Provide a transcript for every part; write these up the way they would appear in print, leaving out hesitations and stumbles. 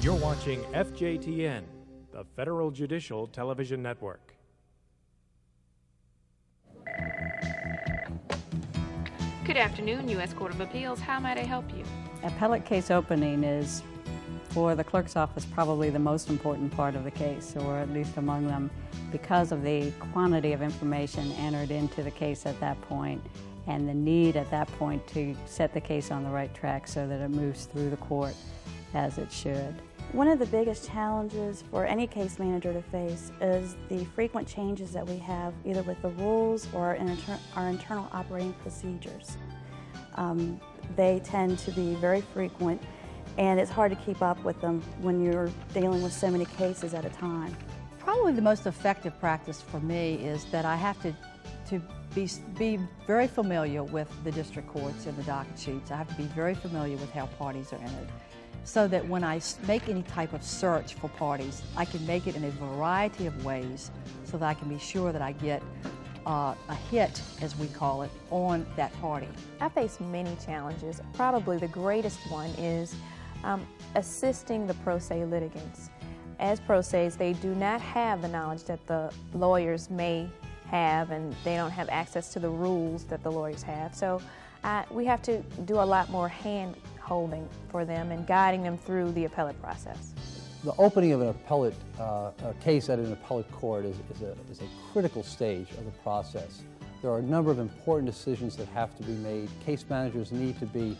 You're watching FJTN, the Federal Judicial Television Network. Good afternoon, U.S. Court of Appeals. How might I help you? Appellate case opening is, for the clerk's office, probably the most important part of the case, or at least among them, because of the quantity of information entered into the case at that point and the need at that point to set the case on the right track so that it moves through the court as it should. One of the biggest challenges for any case manager to face is the frequent changes that we have either with the rules or in our internal operating procedures. They tend to be very frequent, and it's hard to keep up with them when you're dealing with so many cases at a time. Probably the most effective practice for me is that I have to be very familiar with the district courts and the docket sheets. I have to be very familiar with how parties are entered, so that when I make any type of search for parties, I can make it in a variety of ways so that I can be sure that I get a hit, as we call it, on that party. I face many challenges. Probably the greatest one is assisting the pro se litigants. As pro ses, they do not have the knowledge that the lawyers may have, and they don't have access to the rules that the lawyers have. So we have to do a lot more hand-holding for them and guiding them through the appellate process. The opening of an appellate case at an appellate court is a critical stage of the process. There are a number of important decisions that have to be made. Case managers need to be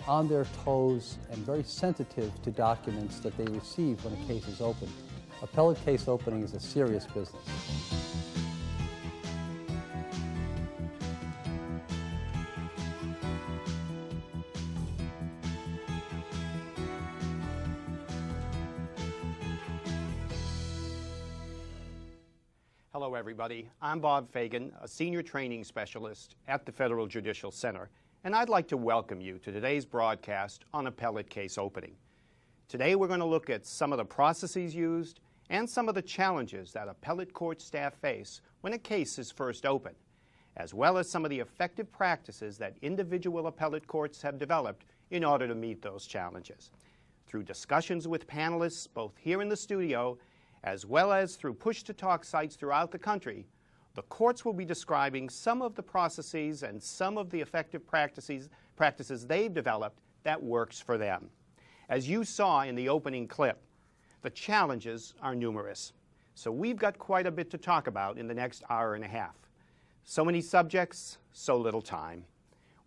on their toes and very sensitive to documents that they receive when a case is opened. Appellate case opening is a serious business. Hello everybody, I'm Bob Fagan, a Senior Training Specialist at the Federal Judicial Center, and I'd like to welcome you to today's broadcast on appellate case opening. Today we're going to look at some of the processes used and some of the challenges that appellate court staff face when a case is first opened, as well as some of the effective practices that individual appellate courts have developed in order to meet those challenges. Through discussions with panelists both here in the studio as well as through push-to-talk sites throughout the country, the courts will be describing some of the processes and some of the effective practices they've developed that works for them. As you saw in the opening clip, the challenges are numerous. So we've got quite a bit to talk about in the next hour and a half. So many subjects, so little time.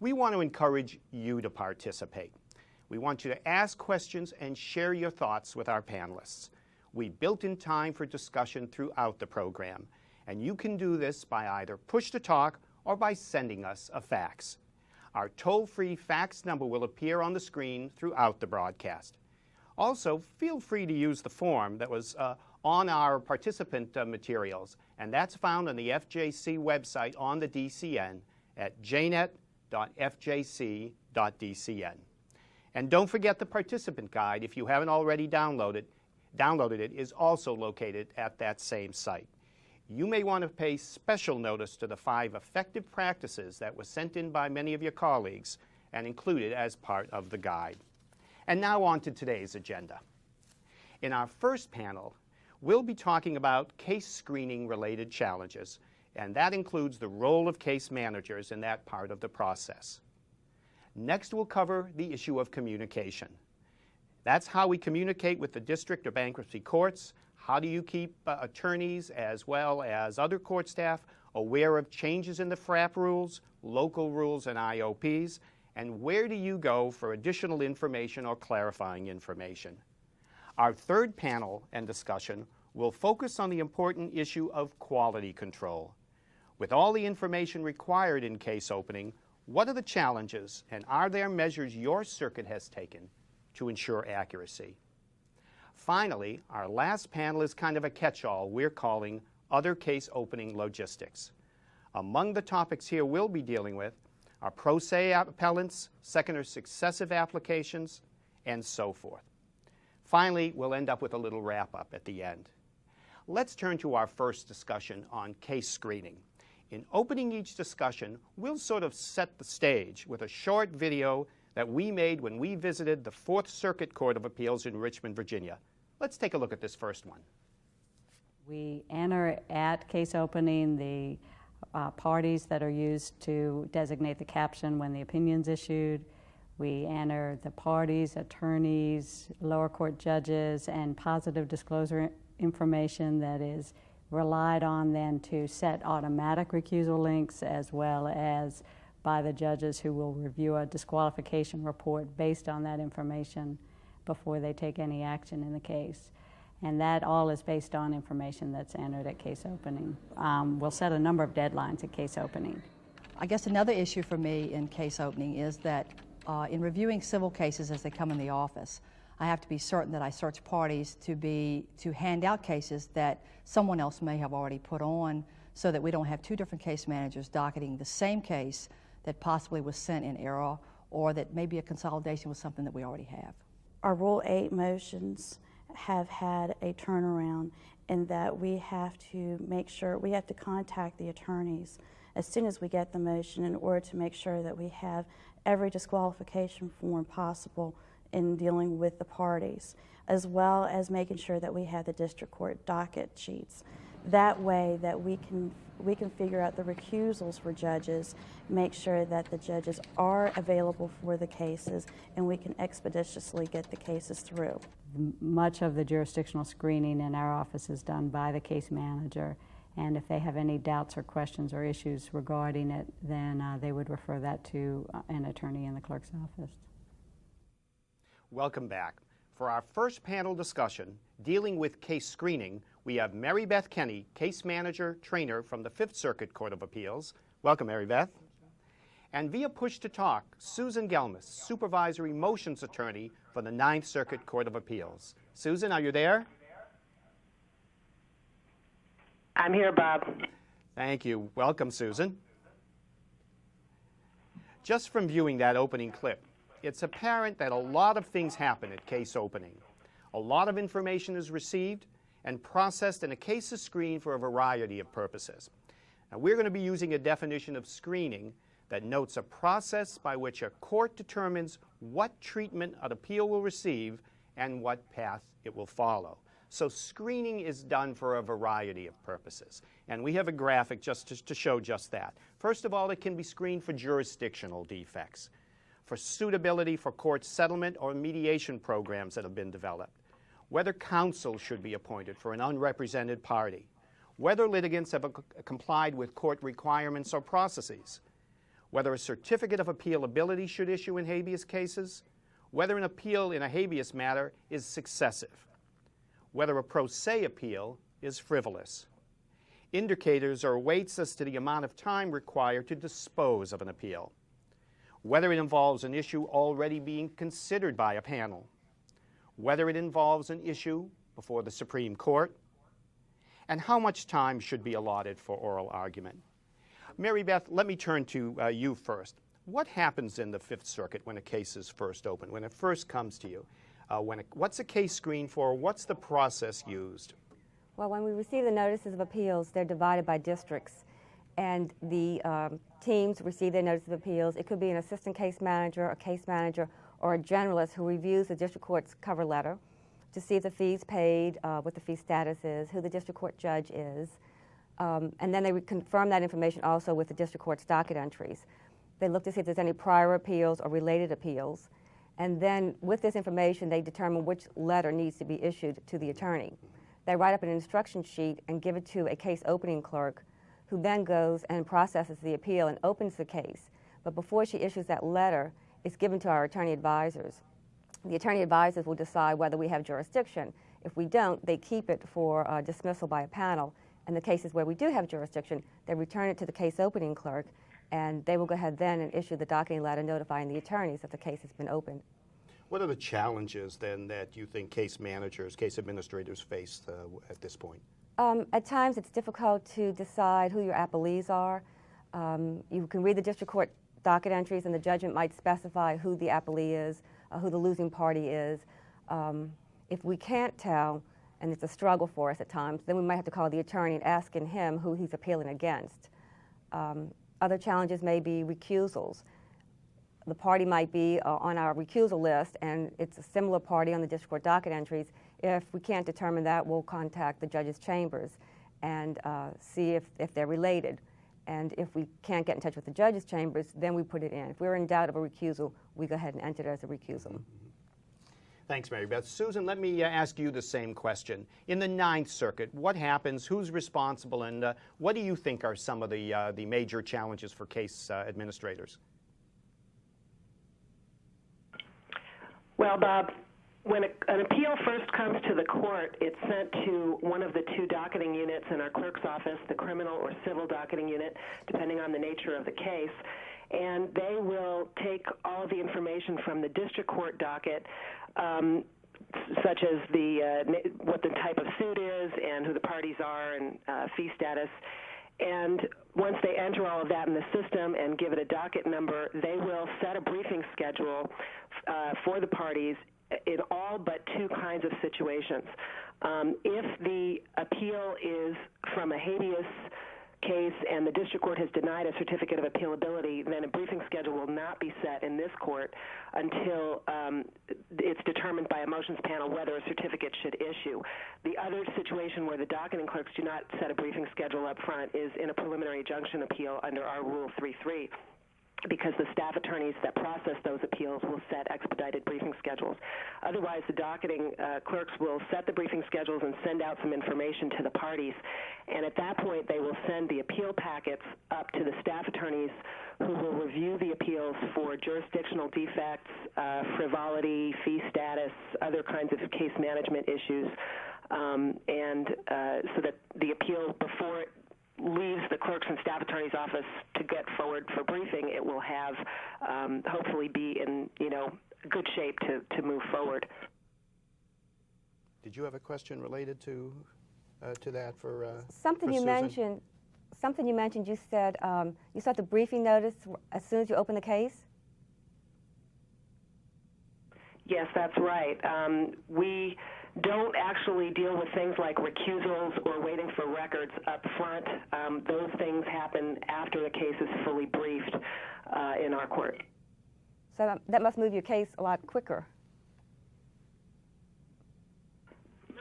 We want to encourage you to participate. We want you to ask questions and share your thoughts with our panelists. We built in time for discussion throughout the program, and you can do this by either push-to-talk or by sending us a fax. Our toll-free fax number will appear on the screen throughout the broadcast. Also, feel free to use the form that was on our participant materials, and that's found on the FJC website on the DCN at jnet.fjc.dcn. And don't forget the participant guide, if you haven't already downloaded it, is also located at that same site. You may want to pay special notice to the 5 effective practices that were sent in by many of your colleagues and included as part of the guide. And now on to today's agenda. In our first panel, we'll be talking about case screening related challenges, and that includes the role of case managers in that part of the process. Next, we'll cover the issue of communication. That's how we communicate with the district or bankruptcy courts. How do you keep attorneys as well as other court staff aware of changes in the FRAP rules, local rules, and IOPs? And where do you go for additional information or clarifying information? Our third panel and discussion will focus on the important issue of quality control. With all the information required in case opening, what are the challenges, and are there measures your circuit has taken to ensure accuracy? Finally, our last panel is kind of a catch-all we're calling Other Case Opening Logistics. Among the topics here we'll be dealing with are pro se appellants, second or successive applications, and so forth. Finally, we'll end up with a little wrap-up at the end. Let's turn to our first discussion on case screening. In opening each discussion, we'll sort of set the stage with a short video that we made when we visited the Fourth Circuit Court of Appeals in Richmond, Virginia. Let's take a look at this first one. We enter at case opening the parties that are used to designate the caption when the opinion's issued. We enter the parties, attorneys, lower court judges, and positive disclosure information that is relied on then to set automatic recusal links, as well as by the judges who will review a disqualification report based on that information before they take any action in the case. And that all is based on information that's entered at case opening. We'll set a number of deadlines at case opening. I guess another issue for me in case opening is that in reviewing civil cases as they come in the office, I have to be certain that I search parties to hand out cases that someone else may have already put on, so that we don't have two different case managers docketing the same case that possibly was sent in error, or that may be a consolidation with something that we already have. Our Rule 8 motions have had a turnaround in that we have to make sure, we have to contact the attorneys as soon as we get the motion in order to make sure that we have every disqualification form possible in dealing with the parties, as well as making sure that we have the district court docket sheets. That way that we can figure out the recusals for judges, make sure that the judges are available for the cases, and we can expeditiously get the cases through. Much of the jurisdictional screening in our office is done by the case manager, and if they have any doubts or questions or issues regarding it, then they would refer that to an attorney in the clerk's office. Welcome back. For our first panel discussion dealing with case screening, we have Mary Beth Kenny, case manager trainer from the Fifth Circuit Court of Appeals. Welcome, Mary Beth. And via push to talk, Susan Gelmus, supervisory motions attorney for the Ninth Circuit Court of Appeals. Susan, are you there? I'm here, Bob. Thank you. Welcome, Susan. Just from viewing that opening clip, it's apparent that a lot of things happen at case opening. A lot of information is received and processed, and a case is screened for a variety of purposes. Now, we're going to be using a definition of screening that notes a process by which a court determines what treatment an appeal will receive and what path it will follow. So screening is done for a variety of purposes, and we have a graphic just to show just that. First of all, it can be screened for jurisdictional defects, for suitability for court settlement or mediation programs that have been developed, whether counsel should be appointed for an unrepresented party, whether litigants have complied with court requirements or processes, whether a certificate of appealability should issue in habeas cases, whether an appeal in a habeas matter is successive, whether a pro se appeal is frivolous, indicators or weights as to the amount of time required to dispose of an appeal, whether it involves an issue already being considered by a panel, whether it involves an issue before the Supreme Court, and how much time should be allotted for oral argument. Mary Beth, let me turn to you first. What happens in the Fifth Circuit when a case is first opened, when it first comes to you? What's a case screened for? What's the process used? Well, when we receive the notices of appeals, they're divided by districts, and the teams receive their notice of appeals. It could be an assistant case manager, a case manager, or a generalist who reviews the district court's cover letter to see if the fee's paid, what the fee status is, who the district court judge is, and then they would confirm that information also with the district court's docket entries. They look to see if there's any prior appeals or related appeals, and then with this information they determine which letter needs to be issued to the attorney. They write up an instruction sheet and give it to a case opening clerk, who then goes and processes the appeal and opens the case. But before she issues that letter, it's given to our attorney advisors. The attorney advisors will decide whether we have jurisdiction. If we don't, they keep it for dismissal by a panel. In the cases where we do have jurisdiction, they return it to the case opening clerk, and they will go ahead then and issue the docketing letter notifying the attorneys that the case has been opened. What are the challenges then that you think case managers, case administrators face at this point? At times it's difficult to decide who your appellees are. You can read the district court docket entries and the judgment might specify who the appellee is, who the losing party is. If we can't tell, and it's a struggle for us at times, then we might have to call the attorney and ask him who he's appealing against. Other challenges may be recusals. the party might be on our recusal list, and it's a similar party on the district court docket entries. If we can't determine that, we'll contact the judges' chambers and see if they're related. And if we can't get in touch with the judges' chambers, then we put it in. If we're in doubt of a recusal, we go ahead and enter it as a recusal. Thanks, Mary Beth. Susan, let me ask you the same question. In the Ninth Circuit, what happens, who's responsible, and what do you think are some of the major challenges for case administrators? Well, Bob, when an appeal first comes to the court, it's sent to one of the two docketing units in our clerk's office, the criminal or civil docketing unit, depending on the nature of the case. And they will take all the information from the district court docket, such as what the type of suit is and who the parties are and fee status. And once they enter all of that in the system and give it a docket number, they will set a briefing schedule for the parties in all but two kinds of situations. If the appeal is from a habeas case and the district court has denied a certificate of appealability, then a briefing schedule will not be set in this court until it's determined by a motions panel whether a certificate should issue. The other situation where the docketing clerks do not set a briefing schedule up front is in a preliminary injunction appeal under our Rule 3.3. because the staff attorneys that process those appeals will set expedited briefing schedules. Otherwise, the docketing clerks will set the briefing schedules and send out some information to the parties. And at that point, they will send the appeal packets up to the staff attorneys who will review the appeals for jurisdictional defects, frivolity, fee status, other kinds of case management issues, so that the appeal, before it leaves the clerk's and staff attorney's office to get forward for briefing, it will have hopefully be in good shape to move forward. Did you have a question related to that for something for you Susan? mentioned? Something you mentioned. You said you start the briefing notice as soon as you open the case. Yes, that's right. We don't actually deal with things like recusals or waiting for records up front. Those things happen after the case is fully briefed in our court. So that must move your case a lot quicker.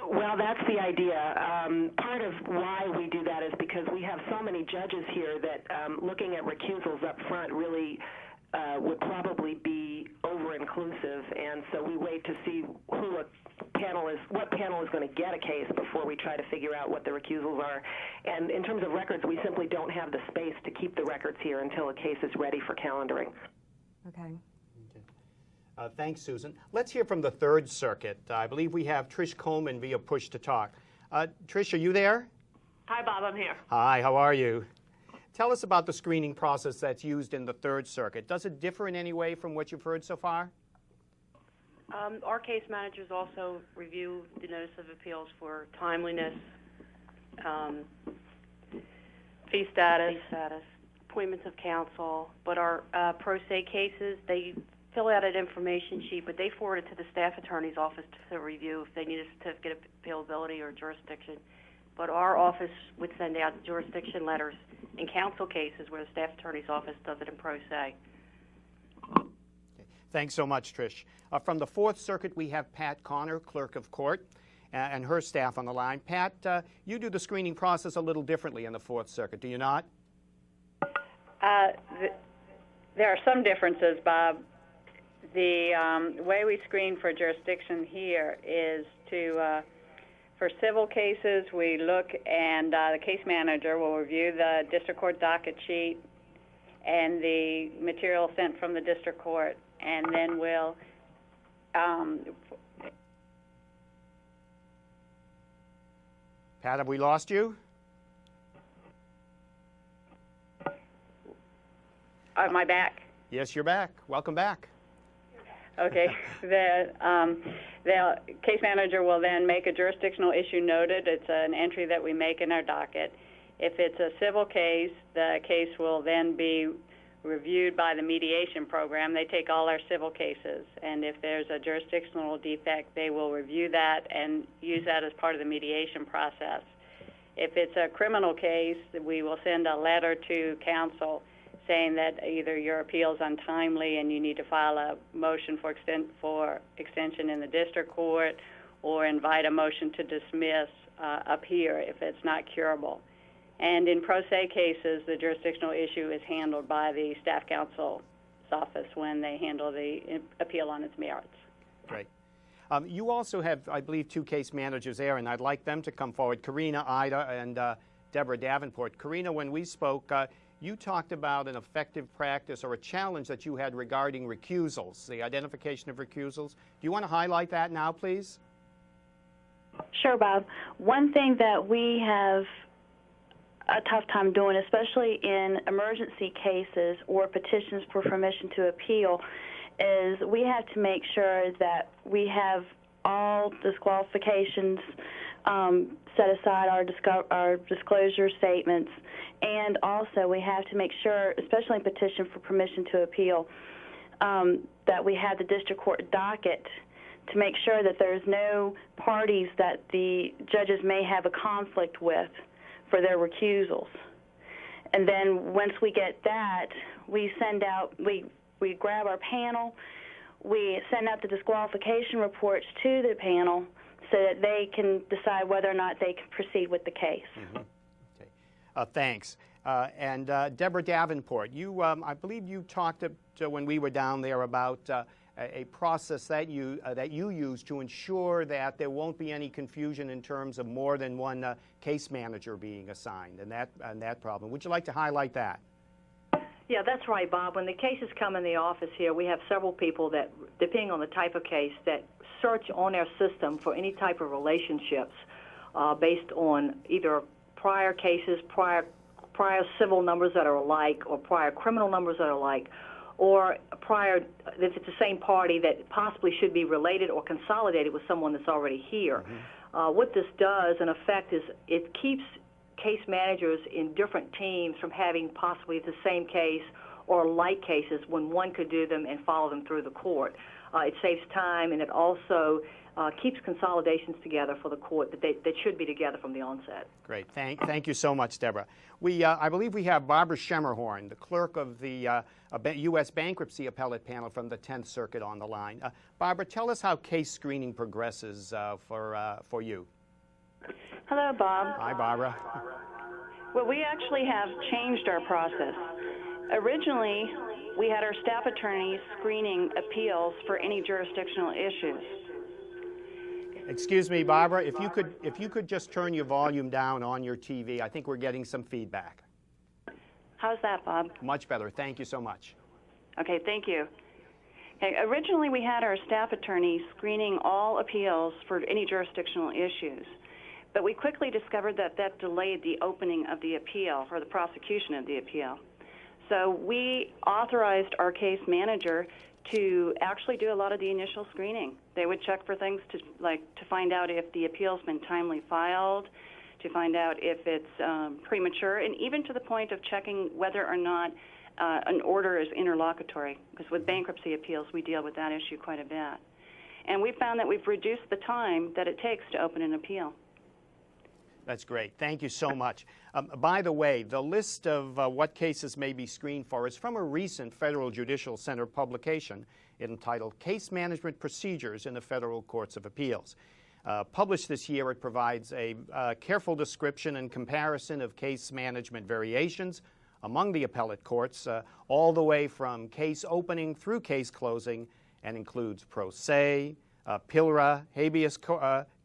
Well, that's the idea. Part of why we do that is because we have so many judges here that looking at recusals up front really would probably be over-inclusive, and so we wait to see what panel is going to get a case before we try to figure out what the recusals are. And in terms of records, we simply don't have the space to keep the records here until a case is ready for calendaring. Okay. Thanks, Susan. Let's hear from the Third Circuit. I believe we have Trish Coleman via Push to Talk. Trish, are you there? Hi, Bob. I'm here. Hi, how are you? Tell us about the screening process that's used in the Third Circuit. Does it differ in any way from what you've heard so far? Our case managers also review the notice of appeals for timeliness, fee status, appointments of counsel. But our pro se cases, they fill out an information sheet, but they forward it to the staff attorney's office to review if they need a certificate of appealability or jurisdiction. But our office would send out jurisdiction letters in counsel cases where the staff attorney's office does it in pro se. Okay. Thanks so much, Trish. From the Fourth Circuit, we have Pat Connor, clerk of court, and her staff on the line. Pat, you do the screening process a little differently in the Fourth Circuit, do you not? There are some differences, Bob. The way we screen for jurisdiction here is to, for civil cases, we look and the case manager will review the district court docket sheet and the material sent from the district court, and then we'll Pat, have we lost you? Am I back? Yes, you're back. Welcome back. Okay. The case manager will then make a jurisdictional issue noted. It's an entry that we make in our docket. If it's a civil case, the case will then be reviewed by the mediation program. They take all our civil cases, and if there's a jurisdictional defect, they will review that and use that as part of the mediation process. If it's a criminal case, we will send a letter to counsel saying that either your appeal is untimely and you need to file a motion for extension in the district court, or invite a motion to dismiss up here if it's not curable. And in pro se cases, the jurisdictional issue is handled by the staff counsel's office when they handle the appeal on its merits. Great. You also have, I believe, two case managers there, and I'd like them to come forward, Karina, Ida, and Deborah Davenport. Karina, when we spoke, you talked about an effective practice or a challenge that you had regarding recusals, the identification of recusals. Do you want to highlight that now, please? Sure, Bob. One thing that we have a tough time doing, especially in emergency cases or petitions for permission to appeal, is we have to make sure that we have all disqualifications set aside, our disclosure statements, and also we have to make sure, especially in petition for permission to appeal, that we have the district court docket to make sure that there's no parties that the judges may have a conflict with for their recusals. And then once we get that, we send out, we grab our panel, we send out the disqualification reports to the panel so that they can decide whether or not they can proceed with the case. Mm-hmm. Okay. Thanks. And Deborah Davenport, you, I believe you talked to when we were down there about a process that you use to ensure that there won't be any confusion in terms of more than one case manager being assigned, and that problem. Would you like to highlight that? Yeah, that's right, Bob. When the cases come in the office here, we have several people that, depending on the type of case, that search on our system for any type of relationships based on either prior cases, prior civil numbers that are alike, or prior criminal numbers that are alike, or prior, if it's the same party that possibly should be related or consolidated with someone that's already here. Mm-hmm. What this does, in effect, is it keeps case managers in different teams from having possibly the same case or like cases when one could do them and follow them through the court. It saves time, and it also keeps consolidations together for the court that should be together from the onset. Great. Thank you so much, Deborah. I believe we have Barbara Schemmerhorn, the clerk of the U.S. Bankruptcy Appellate Panel from the 10th Circuit, on the line. Barbara, tell us how case screening progresses for you. Hello, Bob. Hi, Barbara. Well, we actually have changed our process. Originally, we had our staff attorneys screening appeals for any jurisdictional issues. Excuse me, Barbara, if you could just turn your volume down on your TV. I think we're getting some feedback. How's that, Bob? Much better. Thank you so much. Okay, thank you. Okay, originally, we had our staff attorneys screening all appeals for any jurisdictional issues, but we quickly discovered that delayed the opening of the appeal or the prosecution of the appeal. So we authorized our case manager to actually do a lot of the initial screening. They would check for things to find out if the appeal's been timely filed, to find out if it's premature, and even to the point of checking whether or not an order is interlocutory, because with bankruptcy appeals we deal with that issue quite a bit. And we found that we've reduced the time that it takes to open an appeal. That's great. Thank you so much. By the way, the list of what cases may be screened for is from a recent Federal Judicial Center publication entitled Case Management Procedures in the Federal Courts of Appeals. Published this year, it provides a careful description and comparison of case management variations among the appellate courts, all the way from case opening through case closing, and includes pro se, PILRA, habeas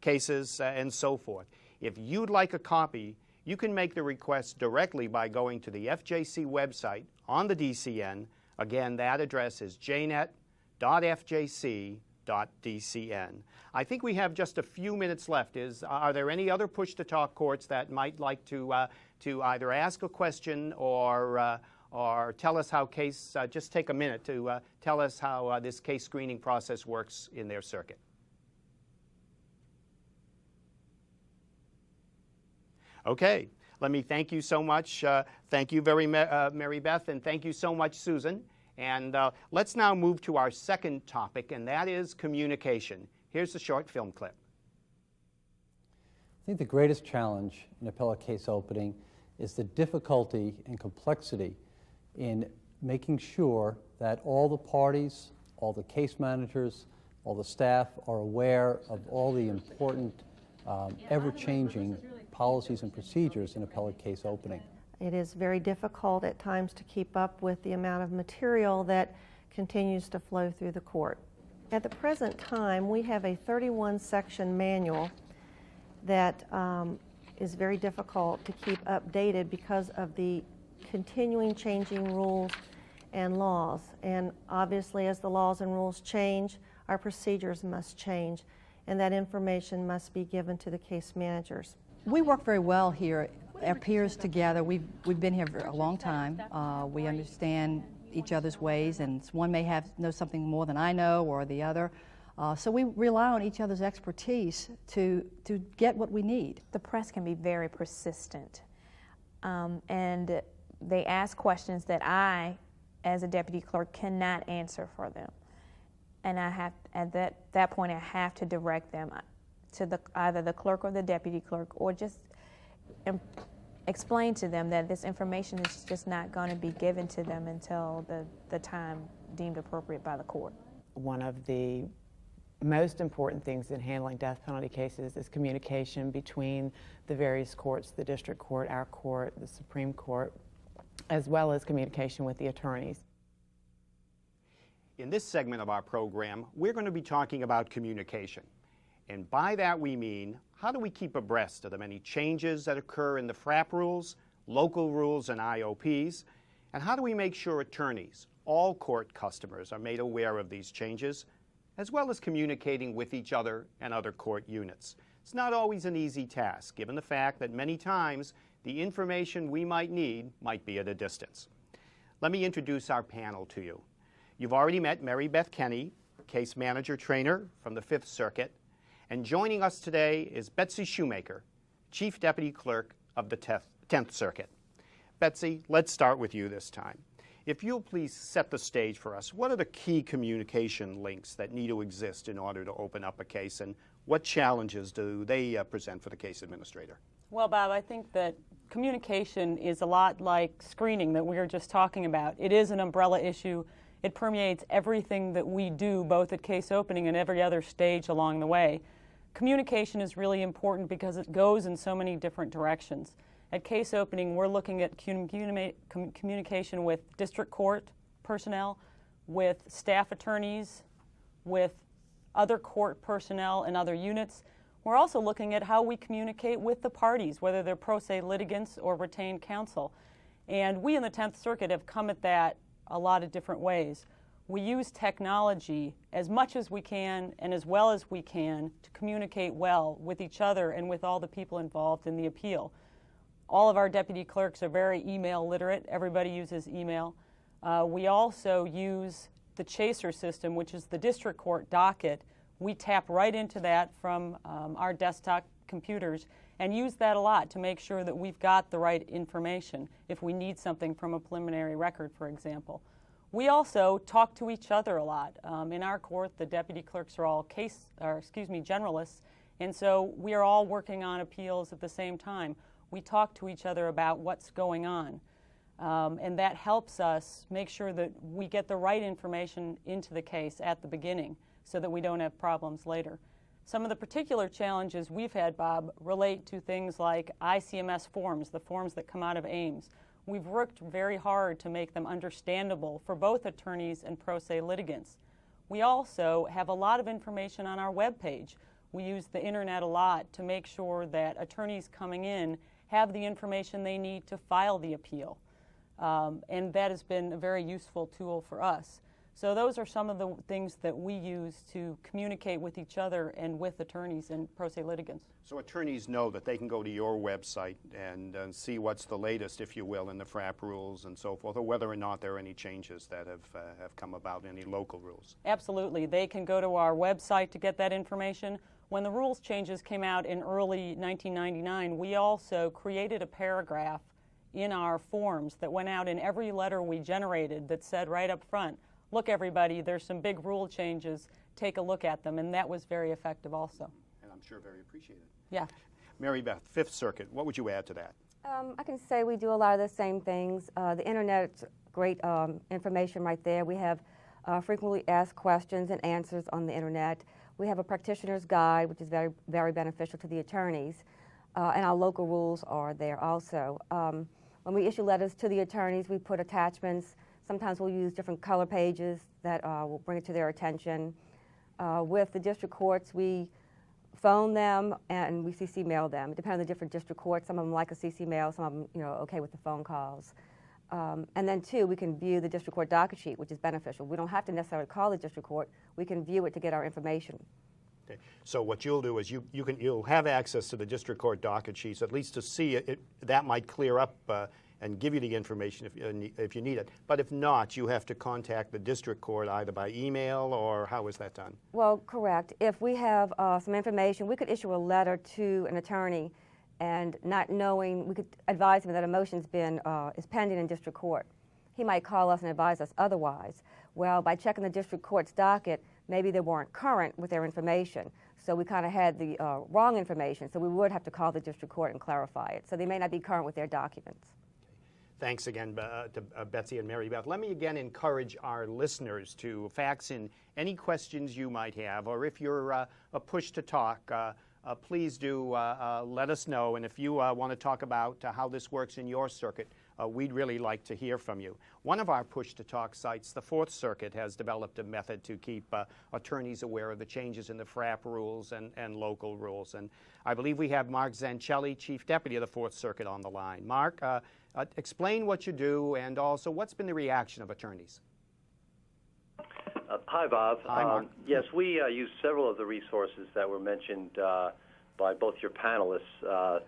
cases, and so forth. If you'd like a copy, you can make the request directly by going to the FJC website on the DCN. Again, that address is jnet.fjc.dcn. I think we have just a few minutes left. Are there any other push-to-talk courts that might like to either ask a question or tell us how just take a minute to tell us how this case screening process works in their circuit? Okay, let me thank you so much. Thank you very Mary Beth, and thank you so much, Susan. And let's now move to our second topic, and that is communication. Here's a short film clip. I think the greatest challenge in appellate case opening is the difficulty and complexity in making sure that all the parties, all the case managers, all the staff are aware of all the important, ever-changing policies and procedures in appellate case opening. It is very difficult at times to keep up with the amount of material that continues to flow through the court. At the present time, we have a 31-section manual that is very difficult to keep updated because of the continuing changing rules and laws. And obviously, as the laws and rules change, our procedures must change, and that information must be given to the case managers. We work very well here, our peers together. We've been here for a long time. We understand each other's ways, and one may know something more than I know or the other. So we rely on each other's expertise to get what we need. The press can be very persistent, and they ask questions that I, as a deputy clerk, cannot answer for them. And I have, at that point, I have to direct them to either the clerk or the deputy clerk, or just explain to them that this information is just not going to be given to them until the time deemed appropriate by the court. One of the most important things in handling death penalty cases is communication between the various courts, the district court, our court, the Supreme Court, as well as communication with the attorneys. In this segment of our program, we're going to be talking about communication. And by that we mean, how do we keep abreast of the many changes that occur in the FRAP rules, local rules, and IOPs? And how do we make sure attorneys, all court customers, are made aware of these changes, as well as communicating with each other and other court units? It's not always an easy task, given the fact that many times the information we might need might be at a distance. Let me introduce our panel to you. You've already met Mary Beth Kenny, case manager trainer from the 5th Circuit, and joining us today is Betsy Shoemaker, Chief Deputy Clerk of the 10th Circuit. Betsy, let's start with you this time. If you'll please set the stage for us, what are the key communication links that need to exist in order to open up a case, and what challenges do they present for the case administrator? Well, Bob, I think that communication is a lot like screening that we were just talking about. It is an umbrella issue. It permeates everything that we do, both at case opening and every other stage along the way. Communication is really important because it goes in so many different directions. At case opening, we're looking at communication with district court personnel, with staff attorneys, with other court personnel and other units. We're also looking at how we communicate with the parties, whether they're pro se litigants or retained counsel. And we in the 10th Circuit have come at that a lot of different ways. We use technology as much as we can and as well as we can to communicate well with each other and with all the people involved in the appeal. All of our deputy clerks are very email literate. Everybody uses email. We also use the chaser system, which is the district court docket. We tap right into that from our desktop computers and use that a lot to make sure that we've got the right information if we need something from a preliminary record, for example. We also talk to each other a lot. In our court, the deputy clerks are all generalists, and so we are all working on appeals at the same time. We talk to each other about what's going on, and that helps us make sure that we get the right information into the case at the beginning so that we don't have problems later. Some of the particular challenges we've had, Bob, relate to things like ICMS forms, the forms that come out of Ames. We've worked very hard to make them understandable for both attorneys and pro se litigants. We also have a lot of information on our webpage. We use the internet a lot to make sure that attorneys coming in have the information they need to file the appeal. And that has been a very useful tool for us. So those are some of the things that we use to communicate with each other and with attorneys and pro se litigants. So attorneys know that they can go to your website and see what's the latest, if you will, in the FRAP rules and so forth, or whether or not there are any changes that have come about, any local rules. Absolutely. They can go to our website to get that information. When the rules changes came out in early 1999, we also created a paragraph in our forms that went out in every letter we generated that said right up front, look everybody, there's some big rule changes, take a look at them, and that was very effective also. And I'm sure very appreciated. Yeah. Mary Beth, 5th Circuit, what would you add to that? I can say we do a lot of the same things. The internet great information right there. We have frequently asked questions and answers on the internet. We have a practitioner's guide, which is very, very beneficial to the attorneys. And our local rules are there also. When we issue letters to the attorneys, we put attachments. Sometimes we'll use different color pages that will bring it to their attention. With the district courts, we phone them and we CC mail them. It depends on the different district courts. Some of them like a CC mail, some of them, okay with the phone calls. And then too, we can view the district court docket sheet, which is beneficial. We don't have to necessarily call the district court. We can view it to get our information. Okay. So what you'll do is you'll have access to the district court docket sheets, at least to see it. That might clear up and give you the information if you need it. But if not, you have to contact the district court either by email, or how is that done? Well, correct. If we have some information, we could issue a letter to an attorney, and not knowing, we could advise him that a motion's is pending in district court. He might call us and advise us otherwise. Well, by checking the district court's docket, maybe they weren't current with their information. So we kind of had the wrong information, so we would have to call the district court and clarify it. So they may not be current with their documents. Thanks again to Betsy and Mary Beth. Let me again encourage our listeners to fax in any questions you might have, or if you're a push to talk, please do let us know. And if you want to talk about how this works in your circuit, we'd really like to hear from you. One of our push-to-talk sites, the Fourth Circuit, has developed a method to keep attorneys aware of the changes in the FRAP rules and local rules. And I believe we have Mark Zanchelli, Chief Deputy of the Fourth Circuit, on the line. Mark, explain what you do, and also what's been the reaction of attorneys. Hi, Bob. Hi, Mark. Yes, we use several of the resources that were mentioned by both your panelists.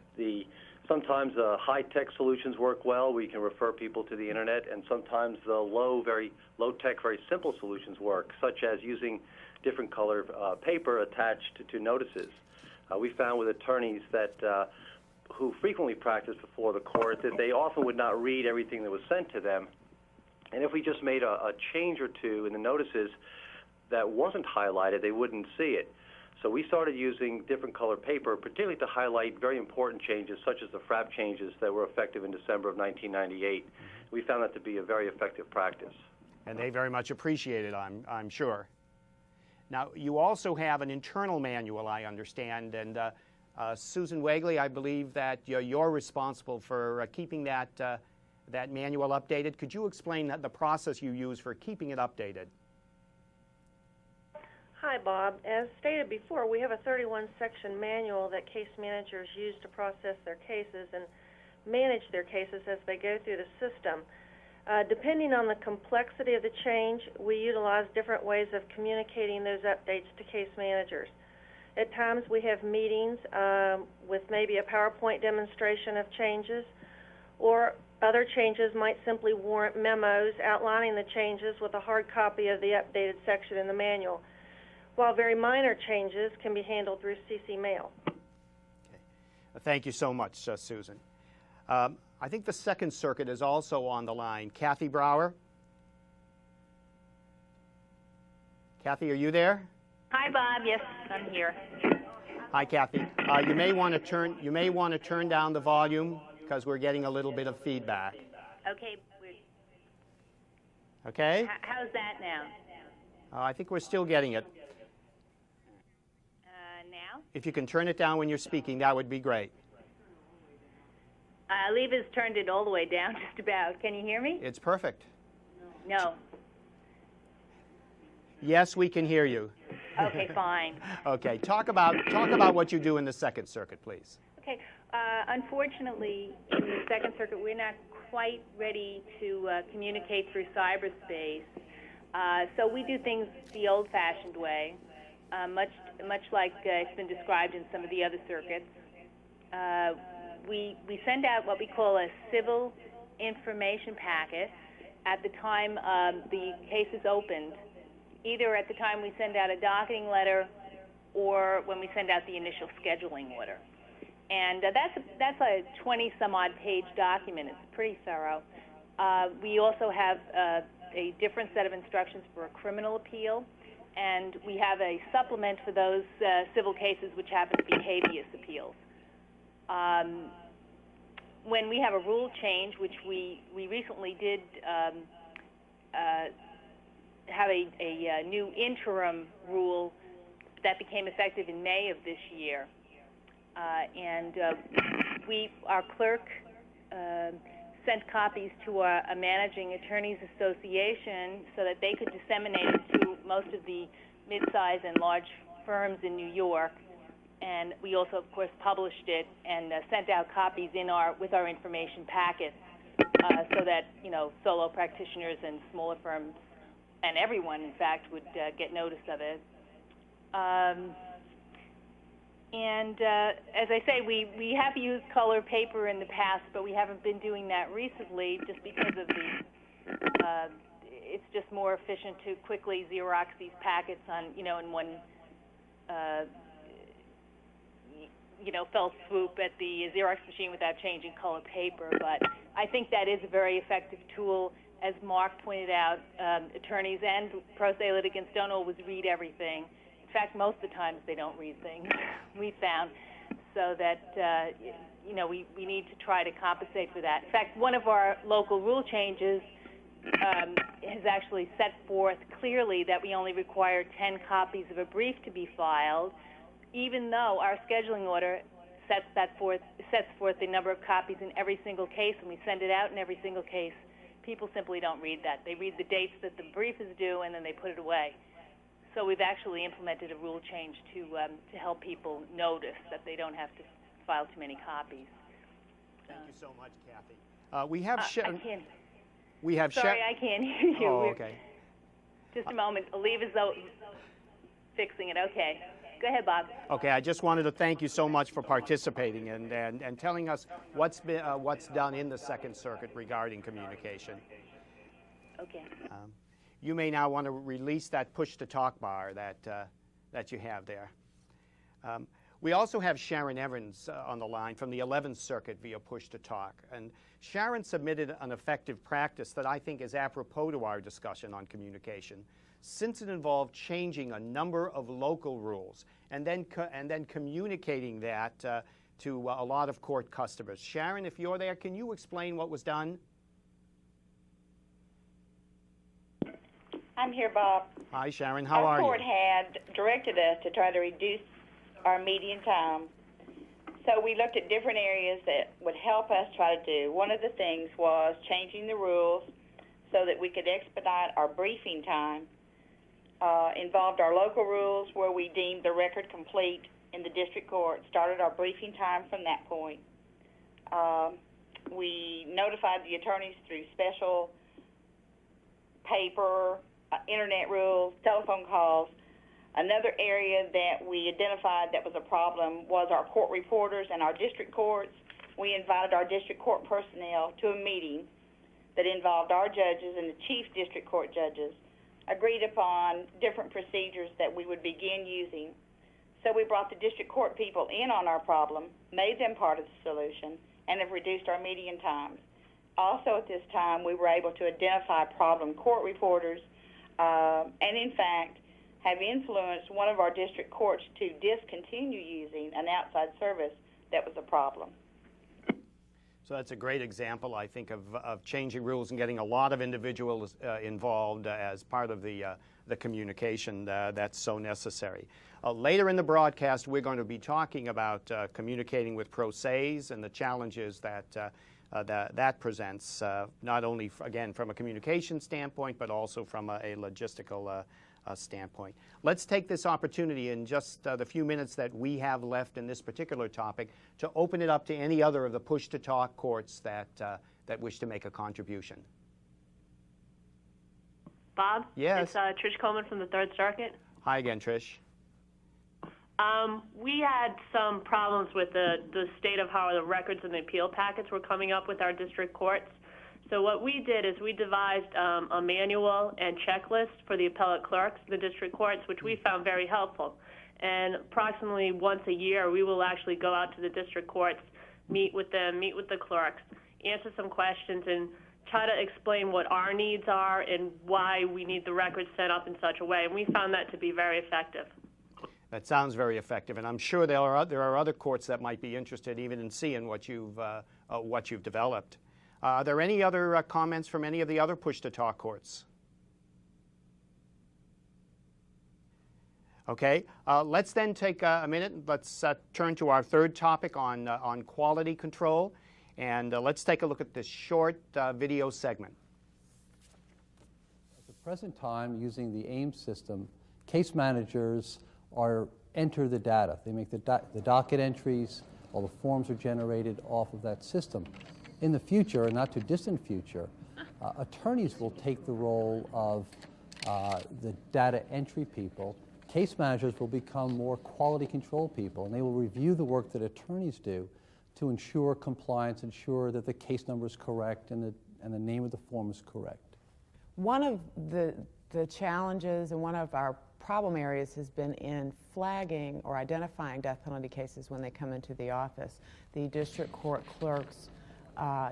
Sometimes high-tech solutions work well. We can refer people to the internet, and sometimes the very low-tech, very simple solutions work, such as using different color paper attached to notices. We found with attorneys that who frequently practice before the court that they often would not read everything that was sent to them. And if we just made a change or two in the notices that wasn't highlighted, they wouldn't see it. So we started using different color paper, particularly to highlight very important changes, such as the FRAP changes that were effective in December of 1998. We found that to be a very effective practice. And they very much appreciate it, I'm sure. Now, you also have an internal manual, I understand, and Susan Wagley, I believe that you're responsible for keeping that manual updated. Could you explain the process you use for keeping it updated? Hi, Bob. As stated before, we have a 31-section manual that case managers use to process their cases and manage their cases as they go through the system. Depending on the complexity of the change, we utilize different ways of communicating those updates to case managers. At times we have meetings with maybe a PowerPoint demonstration of changes, or other changes might simply warrant memos outlining the changes with a hard copy of the updated section in the manual, while very minor changes can be handled through CC mail. Okay. Thank you so much, Susan. I think the Second Circuit is also on the line. Kathy Brower? Kathy, are you there? Hi, Bob. Yes, I'm here. Hi, Kathy. You may want to turn down the volume because we're getting a little bit of feedback. Okay. Okay? How's that now? I think we're still getting it. Now? If you can turn it down when you're speaking, that would be great. Leva's turned it all the way down, just about. Can you hear me? It's perfect. No. Yes, we can hear you. Okay, fine. Okay, talk about what you do in the Second Circuit, please. Okay. Unfortunately, in the Second Circuit, we're not quite ready to communicate through cyberspace. So we do things the old-fashioned way, much like it's been described in some of the other circuits. We send out what we call a civil information packet at the time the case is opened, either at the time we send out a docketing letter or when we send out the initial scheduling order. And that's a 20-some-odd page document. It's pretty thorough. We also have a different set of instructions for a criminal appeal, and we have a supplement for those civil cases which happen to be habeas appeals. When we have a rule change, which we recently did have a new interim rule that became effective in May of this year. Our clerk sent copies to a managing attorneys association so that they could disseminate it to most of the mid-size and large firms in New York. And we also, of course, published it and sent out copies with our information packets so that, solo practitioners and smaller firms and everyone, in fact, would get notice of it. As I say, we have used color paper in the past, but we haven't been doing that recently just because of it's just more efficient to quickly Xerox these packets on, in one, fell swoop at the Xerox machine without changing color paper. But I think that is a very effective tool. As Mark pointed out, attorneys and pro se litigants don't always read everything. In fact, most of the times they don't read things, we found, so that, we need to try to compensate for that. In fact, one of our local rule changes has actually set forth clearly that we only require 10 copies of a brief to be filed, even though our scheduling order sets forth the number of copies in every single case, and we send it out in every single case. People simply don't read that. They read the dates that the brief is due, and then they put it away. So we've actually implemented a rule change to help people notice that they don't have to file too many copies. Thank you so much, Kathy. We have Sharon. Sorry, I can't hear you. Oh, okay. Just a moment. Aleve is fixing it. Okay. Go ahead, Bob. Okay, I just wanted to thank you so much for participating and telling us what's done in the Second Circuit regarding communication. Okay. You may now want to release that push-to-talk bar that you have there. We also have Sharon Evans on the line from the 11th Circuit via push-to-talk. And Sharon submitted an effective practice that I think is apropos to our discussion on communication, since it involved changing a number of local rules and then communicating that to a lot of court customers. Sharon, if you're there, can you explain what was done? I'm here, Bob. Hi, Sharon. How are you? Our court had directed us to try to reduce our median time. So we looked at different areas that would help us try to do. One of the things was changing the rules so that we could expedite our briefing time. Involved our local rules where we deemed the record complete in the district court, started our briefing time from that point. We notified the attorneys through special paper, internet rules, telephone calls. Another area that we identified that was a problem was our court reporters and our district courts. We invited our district court personnel to a meeting that involved our judges and the chief district court judges, agreed upon different procedures that we would begin using. So we brought the district court people in on our problem, made them part of the solution, and have reduced our median times. Also at this time, we were able to identify problem court reporters and, in fact, have influenced one of our district courts to discontinue using an outside service that was a problem. So that's a great example, I think, of changing rules and getting a lot of individuals involved as part of the communication that's so necessary. Later in the broadcast, we're going to be talking about communicating with pro ses and the challenges that presents, not only, again, from a communication standpoint, but also from a logistical standpoint. Let's take this opportunity in just the few minutes that we have left in this particular topic to open it up to any other of the push-to-talk courts that wish to make a contribution. Bob? Yes? It's Trish Coleman from the 3rd Circuit. Hi again, Trish. We had some problems with the state of how the records and the appeal packets were coming up with our district courts. So what we did is we devised a manual and checklist for the appellate clerks in the district courts, which we found very helpful. And approximately once a year, we will actually go out to the district courts, meet with them, meet with the clerks, answer some questions, and try to explain what our needs are and why we need the records set up in such a way. And we found that to be very effective. That sounds very effective, and I'm sure there are other courts that might be interested even in seeing what you've developed. Are there any other comments from any of the other push-to-talk courts? Okay, let's then take a minute. Let's turn to our third topic on quality control, and let's take a look at this short video segment. At the present time, using the AIM system, case managers enter the data. They make the docket entries. All the forms are generated off of that system. In the future, a not too distant future, attorneys will take the role of the data entry people. Case managers will become more quality control people, and they will review the work that attorneys do to ensure compliance, ensure that the case number is correct and the name of the form is correct. One of the challenges and one of our problem areas has been in flagging or identifying death penalty cases when they come into the office. The district court clerks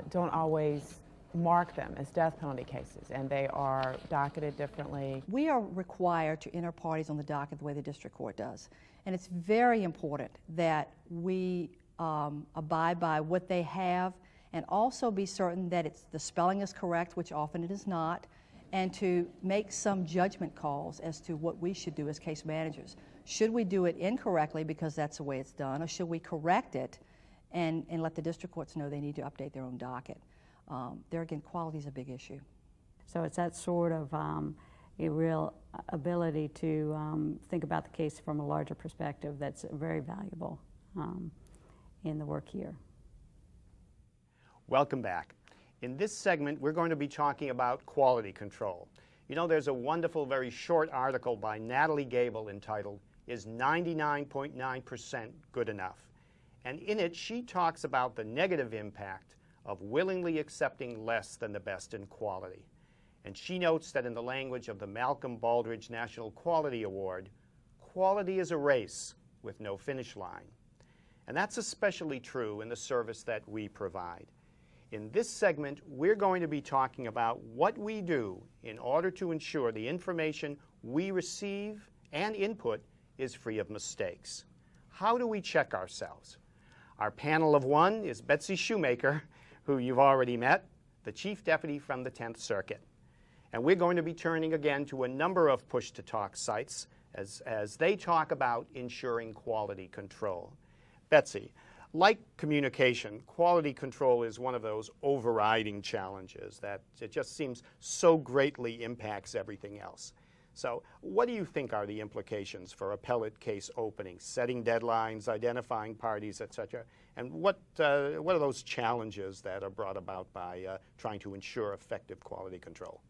don't always mark them as death penalty cases, and they are docketed differently. We are required to enter parties on the docket the way the district court does. And it's very important that we abide by what they have and also be certain that the spelling is correct, which often it is not, and to make some judgment calls as to what we should do as case managers. Should we do it incorrectly because that's the way it's done, or should we correct it and let the district courts know they need to update their own docket? There again, quality is a big issue. So it's that sort of a real ability to think about the case from a larger perspective that's very valuable in the work here. Welcome back. In this segment, we're going to be talking about quality control. You know, there's a wonderful, very short article by Natalie Gable entitled, "Is 99.9% Good Enough?" And in it, she talks about the negative impact of willingly accepting less than the best in quality. And she notes that in the language of the Malcolm Baldrige National Quality Award, quality is a race with no finish line. And that's especially true in the service that we provide. In this segment, we're going to be talking about what we do in order to ensure the information we receive and input is free of mistakes. How do we check ourselves? Our panel of one is Betsy Shoemaker, who you've already met, the Chief Deputy from the 10th Circuit. And we're going to be turning again to a number of push-to-talk sites as they talk about ensuring quality control. Betsy, like communication, quality control is one of those overriding challenges that it just seems so greatly impacts everything else. So what do you think are the implications for appellate case openings, setting deadlines, identifying parties, etc.? And what are those challenges that are brought about by trying to ensure effective quality control?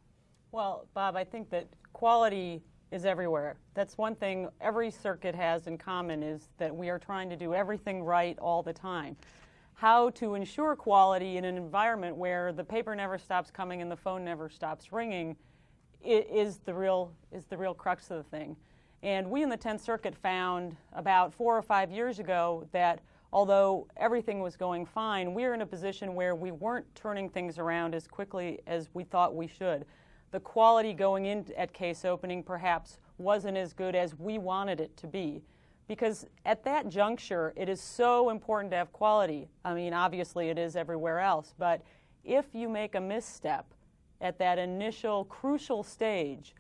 Well, Bob, I think that quality is everywhere. That's one thing every circuit has in common, is that we are trying to do everything right all the time. How to ensure quality in an environment where the paper never stops coming and the phone never stops ringing is the real crux of the thing. And we in the 10th Circuit found about 4 or 5 years ago that although everything was going fine, we were in a position where we weren't turning things around as quickly as we thought we should. The quality going in at case opening perhaps wasn't as good as we wanted it to be. Because at that juncture, it is so important to have quality. I mean, obviously it is everywhere else, but if you make a misstep at that initial crucial stage,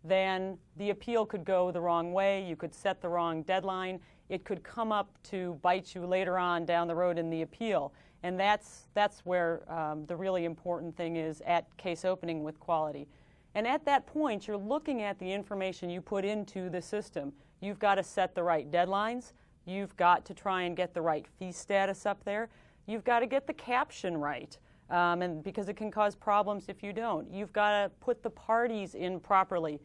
then the appeal could go the wrong way, you could set the wrong deadline, it could come up to bite you later on down the road in the appeal. And that's where the really important thing is at case opening with quality. And at that point, you're looking at the information you put into the system. You've got to set the right deadlines. You've got to try and get the right fee status up there. You've got to get the caption right, and because it can cause problems if you don't. You've got to put the parties in properly.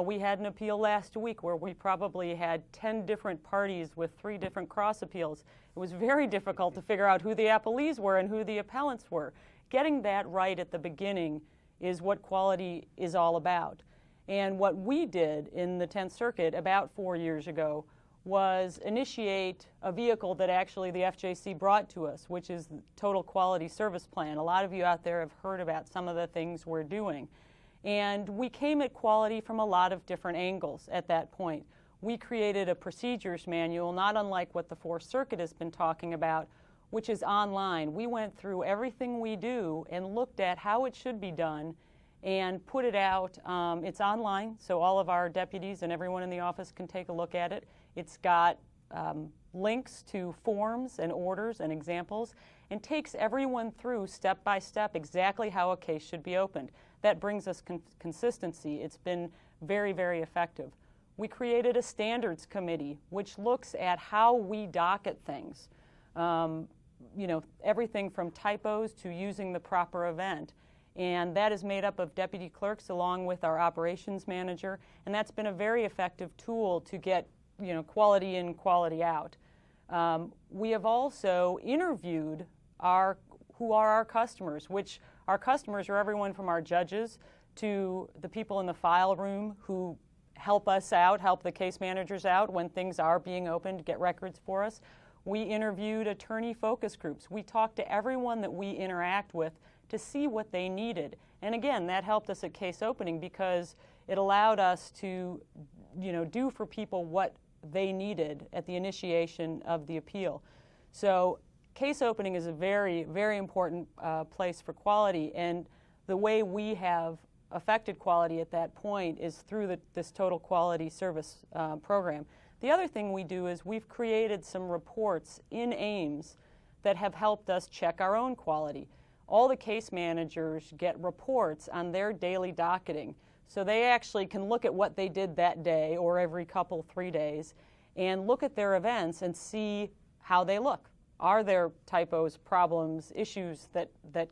We had an appeal last week where we probably had 10 different parties with 3 different cross appeals. It was very difficult to figure out who the appellees were and who the appellants were. Getting that right at the beginning is what quality is all about. And what we did in the 10th Circuit about 4 years ago was initiate a vehicle that actually the FJC brought to us, which is the Total Quality Service Plan. A lot of you out there have heard about some of the things we're doing. And we came at quality from a lot of different angles at that point. We created a procedures manual, not unlike what the 4th Circuit has been talking about, which is online. We went through everything we do and looked at how it should be done and put it out. It's online, so all of our deputies and everyone in the office can take a look at it. It's got links to forms and orders and examples, and takes everyone through step by step exactly how a case should be opened. That brings us consistency. It's been very, very effective. We created a standards committee which looks at how we docket things. You know, everything from typos to using the proper event. And that is made up of deputy clerks along with our operations manager, and that's been a very effective tool to get, you know, quality in, quality out. We have also interviewed who are our customers, which our customers are everyone from our judges to the people in the file room who help us out, help the case managers out when things are being opened, get records for us. We interviewed attorney focus groups. We talked to everyone that we interact with to see what they needed. And again, that helped us at case opening because it allowed us to, you know, do for people what they needed at the initiation of the appeal. So case opening is a very, very important place for quality, and the way we have affected quality at that point is through this total quality service program. The other thing we do is we've created some reports in Ames that have helped us check our own quality. All the case managers get reports on their daily docketing, so they actually can look at what they did that day or every couple, 3 days, and look at their events and see how they look. Are there typos, problems, issues that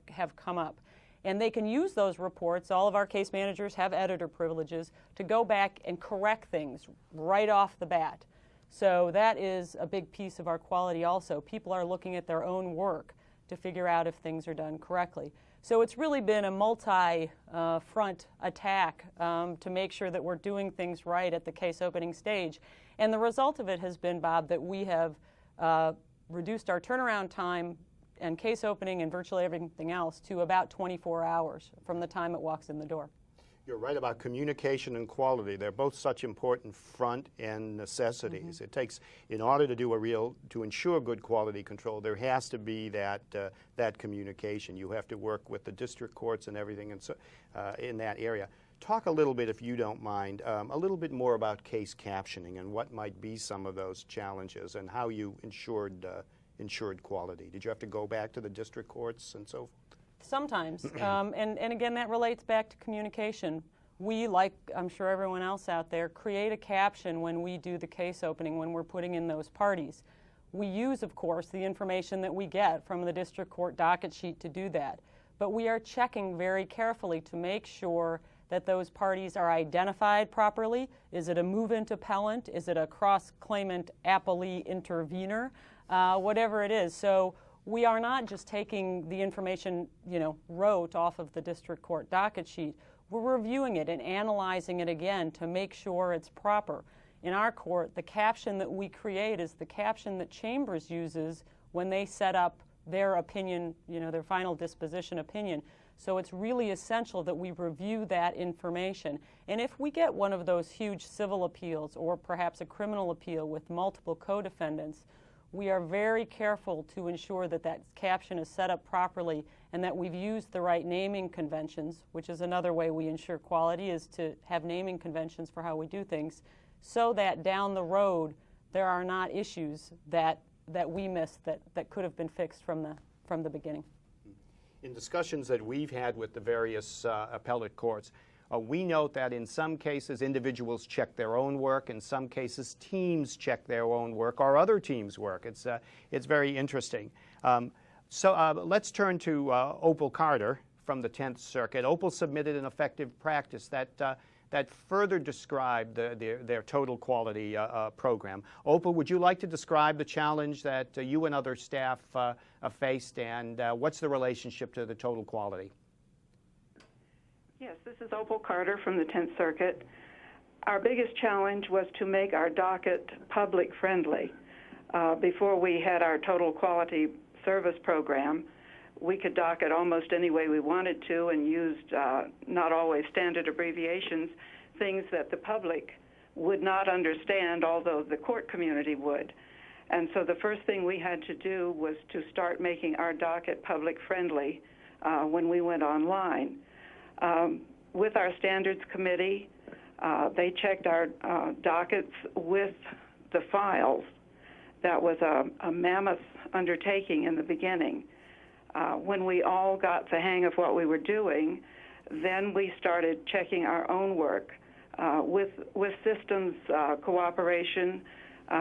have come up? And they can use those reports. All of our case managers have editor privileges to go back and correct things right off the bat. So that is a big piece of our quality also. People are looking at their own work to figure out if things are done correctly. So it's really been a multi-front attack to make sure that we're doing things right at the case opening stage. And the result of it has been, Bob, that we have reduced our turnaround time and case opening and virtually everything else to about 24 hours from the time it walks in the door. You're right about communication and quality. They're both such important front end necessities. Mm-hmm. It takes, in order to do to ensure good quality control, there has to be that communication. You have to work with the district courts and everything, and so in that area. Talk a little bit, if you don't mind, a little bit more about case captioning and what might be some of those challenges and how you ensured quality. Did you have to go back to the district courts and so forth? Sometimes, and again, that relates back to communication. We, like I'm sure everyone else out there, create a caption when we do the case opening, when we're putting in those parties. We use, of course, the information that we get from the district court docket sheet to do that. But we are checking very carefully to make sure that those parties are identified properly. Is it a move-in appellant? Is it a cross-claimant appellee intervener? Whatever it is. So we are not just taking the information, you know, rote off of the district court docket sheet. We're reviewing it and analyzing it again to make sure it's proper. In our court, the caption that we create is the caption that Chambers uses when they set up their opinion, you know, their final disposition opinion. So it's really essential that we review that information. And if we get one of those huge civil appeals or perhaps a criminal appeal with multiple co-defendants, we are very careful to ensure that that caption is set up properly and that we've used the right naming conventions, which is another way we ensure quality, is to have naming conventions for how we do things, so that down the road there are not issues that we missed that could have been fixed from the beginning. In discussions that we've had with the various appellate courts, we note that in some cases individuals check their own work, in some cases teams check their own work or other teams' work. It's very interesting. So let's turn to Opal Carter from the 10th Circuit. Opal submitted an effective practice that further described their total quality program. Opal, would you like to describe the challenge that you and other staff faced, and what's the relationship to the total quality? Yes, this is Opal Carter from the 10th Circuit. Our biggest challenge was to make our docket public friendly. Before we had our total quality service program, we could docket almost any way we wanted to and used not always standard abbreviations, things that the public would not understand, although the court community would. And so the first thing we had to do was to start making our docket public friendly when we went online. with our standards committee. They checked our dockets with the files. That was a mammoth undertaking in the beginning. When we all got the hang of what we were doing, then we started checking our own work. With systems cooperation,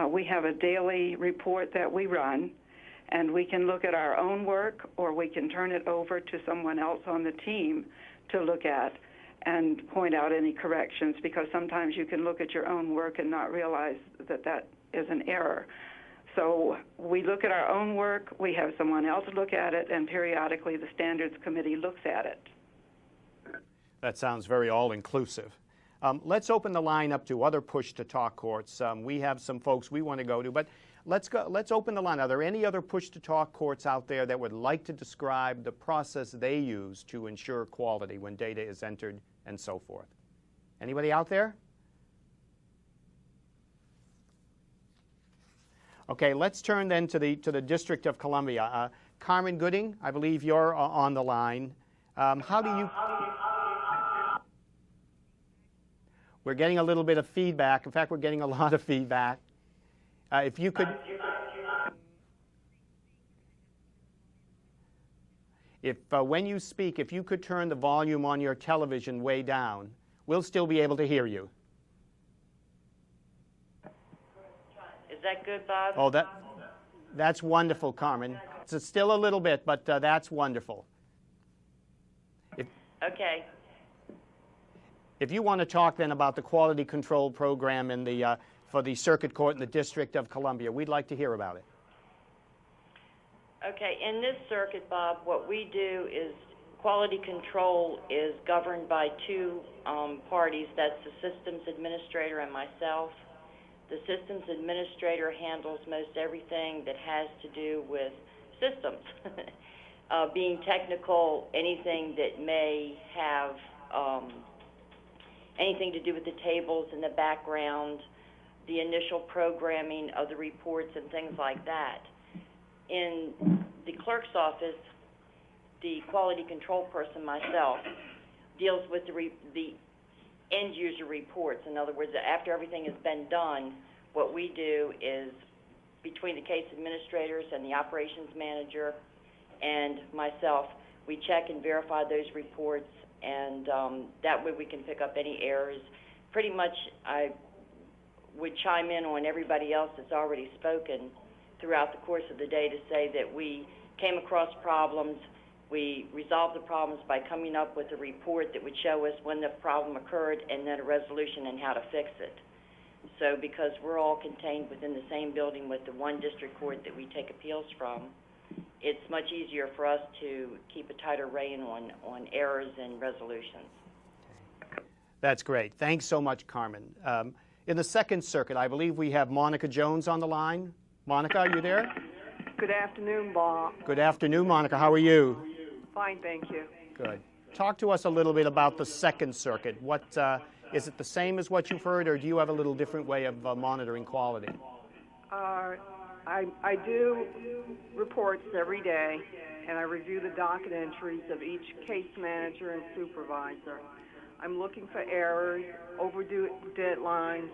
we have a daily report that we run, and we can look at our own work, or we can turn it over to someone else on the team to look at and point out any corrections, because sometimes you can look at your own work and not realize that that is an error. So we look at our own work, we have someone else look at it, and periodically the standards committee looks at it. That sounds very all-inclusive. Let's open the line up to other push-to-talk courts. We have some folks we want to go to, but let's open the line. Are there any other push-to-talk courts out there that would like to describe the process they use to ensure quality when data is entered and so forth? Anybody out there? Okay, let's turn then to the District of Columbia. Carmen Gooding, I believe you're on the line. How do you... We're getting a little bit of feedback. In fact, we're getting a lot of feedback. If you could... when you speak, if you could turn the volume on your television way down, we'll still be able to hear you. Is that good, Bob? Oh, that's wonderful, Carmen. It's still a little bit, but that's wonderful. Okay. If you want to talk then about the quality control program in the, for the Circuit Court in the District of Columbia, we'd like to hear about it. Okay, in this circuit, Bob, what we do is quality control is governed by two parties. That's the systems administrator and myself. The systems administrator handles most everything that has to do with systems. Being technical, anything that may have anything to do with the tables in the background, the initial programming of the reports and things like that. In the clerk's office, the quality control person, myself, deals with the end user reports. In other words, after everything has been done, what we do is, between the case administrators and the operations manager and myself, we check and verify those reports, and that way we can pick up any errors. Pretty much I would chime in on everybody else that's already spoken throughout the course of the day to say that we came across problems, we resolved the problems by coming up with a report that would show us when the problem occurred and then a resolution and how to fix it. So because we're all contained within the same building with the one district court that we take appeals from, it's much easier for us to keep a tighter rein on errors and resolutions. That's great. Thanks so much, Carmen. In the Second Circuit, I believe we have Monica Jones on the line. Monica, are you there? Good afternoon, Bob. Good afternoon, Monica. How are you? Fine, thank you. Good. Talk to us a little bit about the Second Circuit. What is it the same as what you've heard, or do you have a little different way of monitoring quality? I do reports every day, and I review the docket entries of each case manager and supervisor. I'm looking for errors, overdue deadlines,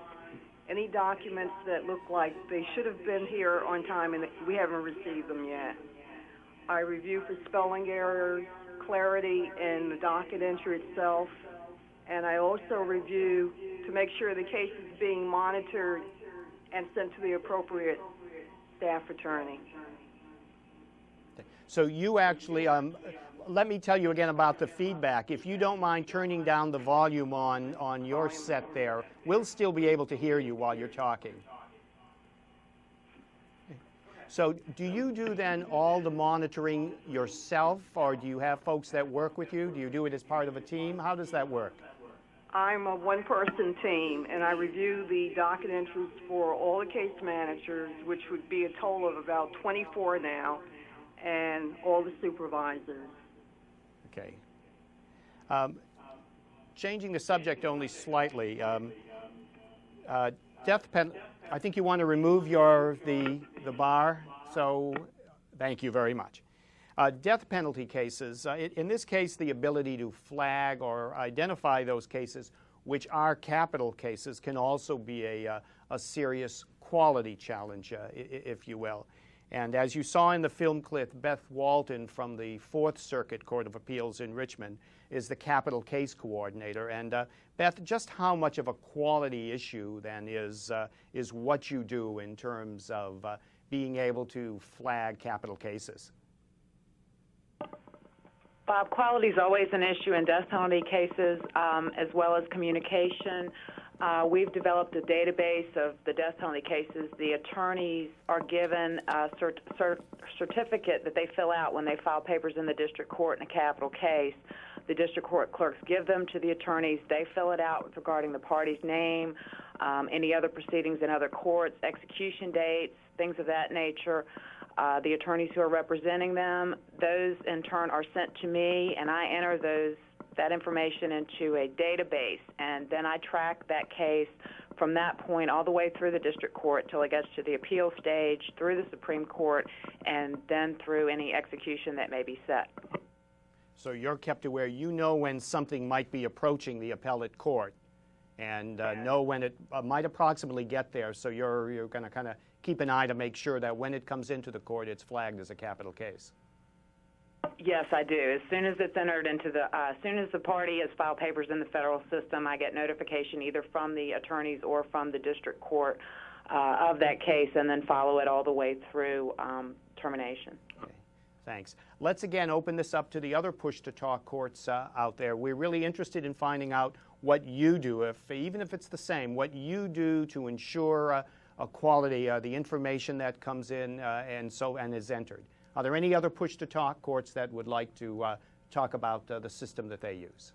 any documents that look like they should have been here on time and we haven't received them yet. I review for spelling errors, clarity in the docket entry itself, and I also review to make sure the case is being monitored and sent to the appropriate staff attorney. So you actually, let me tell you again about the feedback. If you don't mind turning down the volume on your set there, we'll still be able to hear you while you're talking. So do you do then all the monitoring yourself, or do you have folks that work with you? Do you do it as part of a team? How does that work? I'm a one-person team, and I review the docket entries for all the case managers, which would be a total of about 24 now, and all the supervisors. Okay. Changing the subject only slightly, death penalty, I think you want to remove the bar, so thank you very much. Death penalty cases, in this case, the ability to flag or identify those cases, which are capital cases, can also be a serious quality challenge, if you will. And as you saw in the film clip, Beth Walton from the Fourth Circuit Court of Appeals in Richmond is the capital case coordinator. And Beth, just how much of a quality issue then is what you do in terms of being able to flag capital cases? Bob, quality is always an issue in death penalty cases, as well as communication. We've developed a database of the death penalty cases. The attorneys are given a certificate that they fill out when they file papers in the district court in a capital case. The district court clerks give them to the attorneys. They fill it out regarding the party's name, any other proceedings in other courts, execution dates, things of that nature. The attorneys who are representing them, those in turn are sent to me, and I enter that information into a database, and then I track that case from that point all the way through the district court till it gets to the appeal stage, through the Supreme Court, and then through any execution that may be set. So you're kept aware. You know when something might be approaching the appellate court, and know when it might approximately get there. So you're going to kind of keep an eye to make sure that when it comes into the court, it's flagged as a capital case. Yes, I do. As soon as it's entered into as soon as the party has filed papers in the federal system, I get notification either from the attorneys or from the district court of that case, and then follow it all the way through termination. Okay. Thanks. Let's again open this up to the other push-to-talk courts out there. We're really interested in finding out what you do, even if it's the same, what you do to ensure quality, the information that comes in and is entered. Are there any other push-to-talk courts that would like to talk about the system that they use?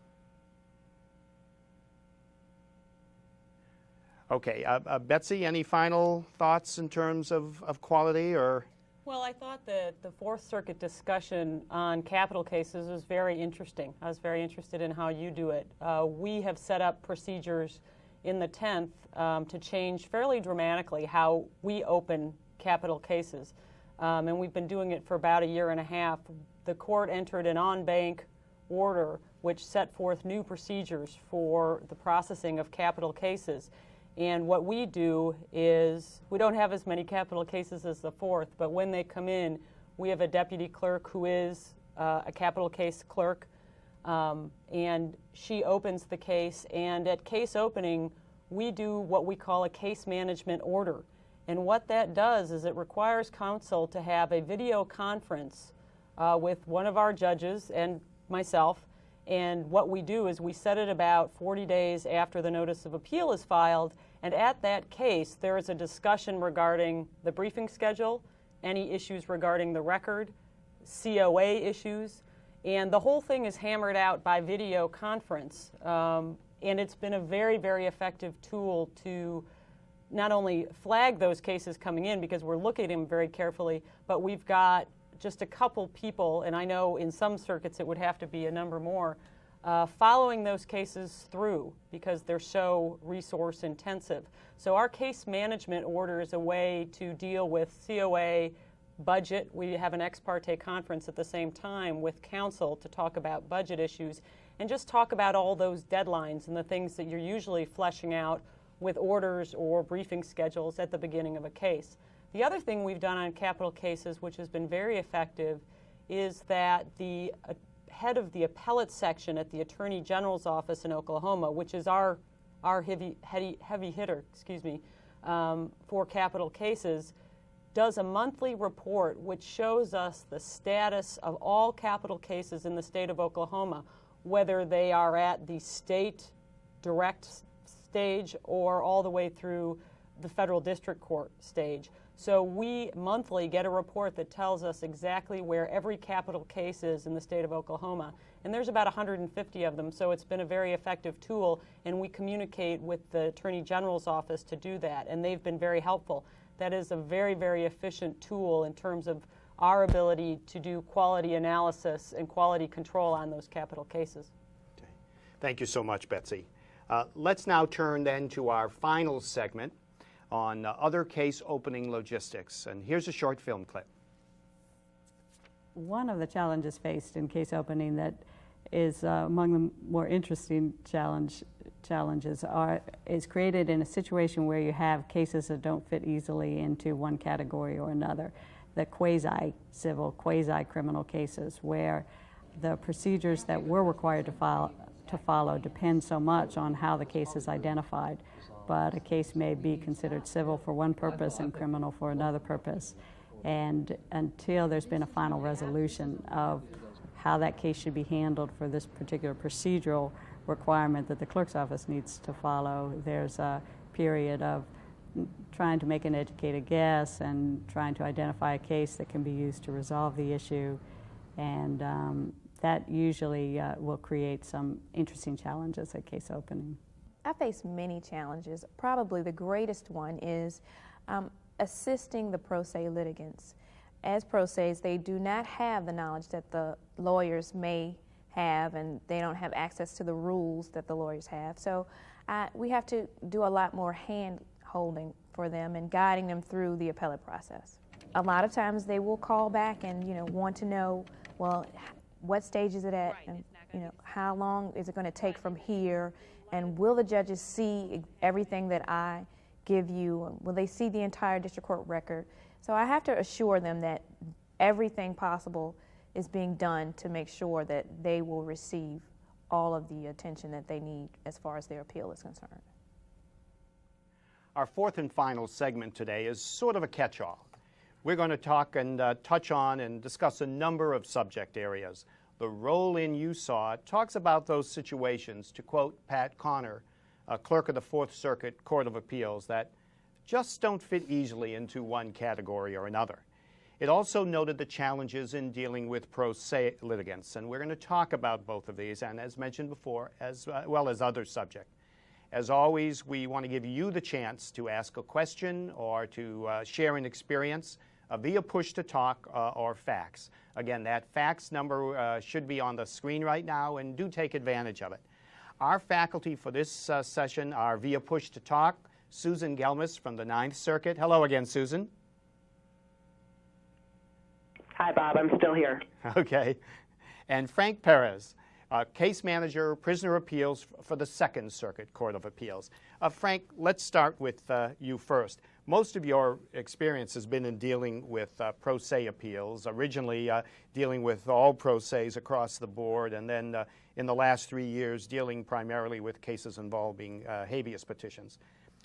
Okay, Betsy, any final thoughts in terms of quality or? Well, I thought that the Fourth Circuit discussion on capital cases was very interesting. I was very interested in how you do it. We have set up procedures in the 10th to change fairly dramatically how we open capital cases. And we've been doing it for about a year and a half. The court entered an en-banc order which set forth new procedures for the processing of capital cases. And what we do is, we don't have as many capital cases as the Fourth, but when they come in, we have a deputy clerk who is a capital case clerk, and she opens the case, and at case opening, we do what we call a case management order. And what that does is it requires counsel to have a video conference with one of our judges and myself, and what we do is we set it about 40 days after the notice of appeal is filed, and at that case there is a discussion regarding the briefing schedule, any issues regarding the record, COA issues, and the whole thing is hammered out by video conference. And it's been a very, very effective tool to not only flag those cases coming in, because we're looking at them very carefully, but we've got just a couple people, and I know in some circuits it would have to be a number more, following those cases through because they're so resource intensive. So our case management order is a way to deal with COA, budget. We have an ex parte conference at the same time with counsel to talk about budget issues and just talk about all those deadlines and the things that you're usually fleshing out with orders or briefing schedules at the beginning of a case. The other thing we've done on capital cases, which has been very effective, is that the head of the appellate section at the Attorney General's office in Oklahoma, which is our heavy hitter, for capital cases, does a monthly report which shows us the status of all capital cases in the state of Oklahoma, whether they are at the state direct stage or all the way through the federal district court stage. So we monthly get a report that tells us exactly where every capital case is in the state of Oklahoma. And there's about 150 of them, so it's been a very effective tool, and we communicate with the Attorney General's office to do that, and they've been very helpful. That is a very, very efficient tool in terms of our ability to do quality analysis and quality control on those capital cases. Okay. Thank you so much, Betsy. Let's now turn then to our final segment on other case opening logistics. And here's a short film clip. One of the challenges faced in case opening that is among the more interesting challenges is created in a situation where you have cases that don't fit easily into one category or another. The quasi-civil, quasi-criminal cases where the procedures that we're required to follow depend so much on how the case is identified. But a case may be considered civil for one purpose and criminal for another purpose. And until there's been a final resolution of how that case should be handled for this particular procedural requirement that the clerk's office needs to follow, there's a period of trying to make an educated guess and trying to identify a case that can be used to resolve the issue. And that usually will create some interesting challenges at case opening. I face many challenges. Probably the greatest one is assisting the pro se litigants. As pro ses, they do not have the knowledge that the lawyers may have, and they don't have access to the rules that the lawyers have. So we have to do a lot more hand-holding for them and guiding them through the appellate process. A lot of times they will call back and want to know, well, what stage is it at, and how long is it going to take from here, and will the judges see everything that I give you? Will they see the entire district court record? So I have to assure them that everything possible is being done to make sure that they will receive all of the attention that they need as far as their appeal is concerned. Our fourth and final segment today is sort of a catch-all. We're going to talk and touch on and discuss a number of subject areas. The roll-in you saw talks about those situations, to quote Pat Connor, a clerk of the Fourth Circuit Court of Appeals, that just don't fit easily into one category or another. It also noted the challenges in dealing with pro se litigants, and we're going to talk about both of these, and as mentioned before, as well as other subjects. As always, we want to give you the chance to ask a question or to share an experience via push-to-talk or fax. Again, that fax number should be on the screen right now, and do take advantage of it. Our faculty for this session are via push-to-talk, Susan Gelmis from the Ninth Circuit. Hello again, Susan. Hi, Bob. I'm still here. Okay. And Frank Perez, case manager, prisoner appeals for the Second Circuit Court of Appeals. Frank, let's start with you first. Most of your experience has been in dealing with pro se appeals, originally dealing with all pro ses across the board, and then in the last 3 years dealing primarily with cases involving habeas petitions.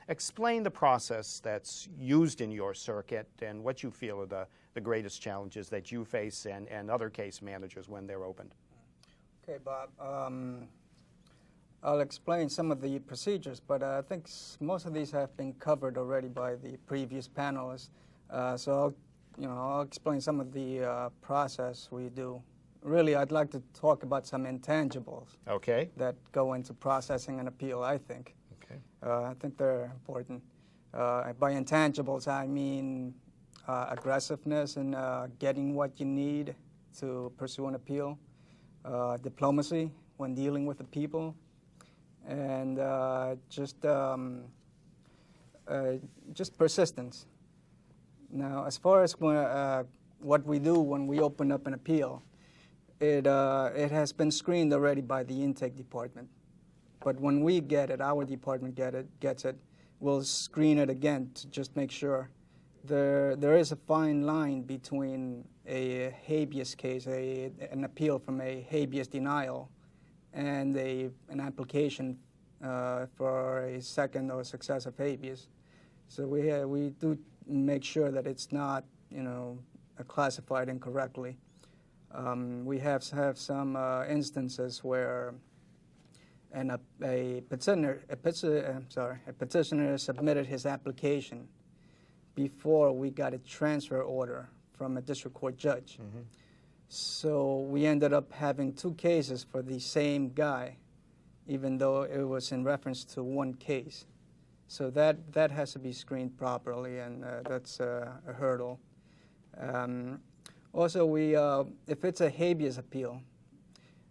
Explain the process that's used in your circuit and what you feel are the greatest challenges that you face and other case managers when they're opened. Okay, Bob. I'll explain some of the procedures, but I think most of these have been covered already by the previous panelists. So I'll explain some of the process we do. Really, I'd like to talk about some intangibles that go into processing an appeal, I think. I think they're important. By intangibles, I mean aggressiveness in getting what you need to pursue an appeal, diplomacy when dealing with the people, and just persistence. Now, as far as what we do when we open up an appeal, it has been screened already by the intake department. But when we get it, our department gets it, we'll screen it again to just make sure. There is a fine line between a habeas case, an appeal from a habeas denial, and an application for a second or successive habeas. So we do make sure that it's not, classified incorrectly. We have some instances where a petitioner submitted his application before we got a transfer order from a district court judge. Mm-hmm. So we ended up having 2 cases for the same guy, even though it was in reference to one case. So that has to be screened properly, and that's a hurdle. Also, if it's a habeas appeal,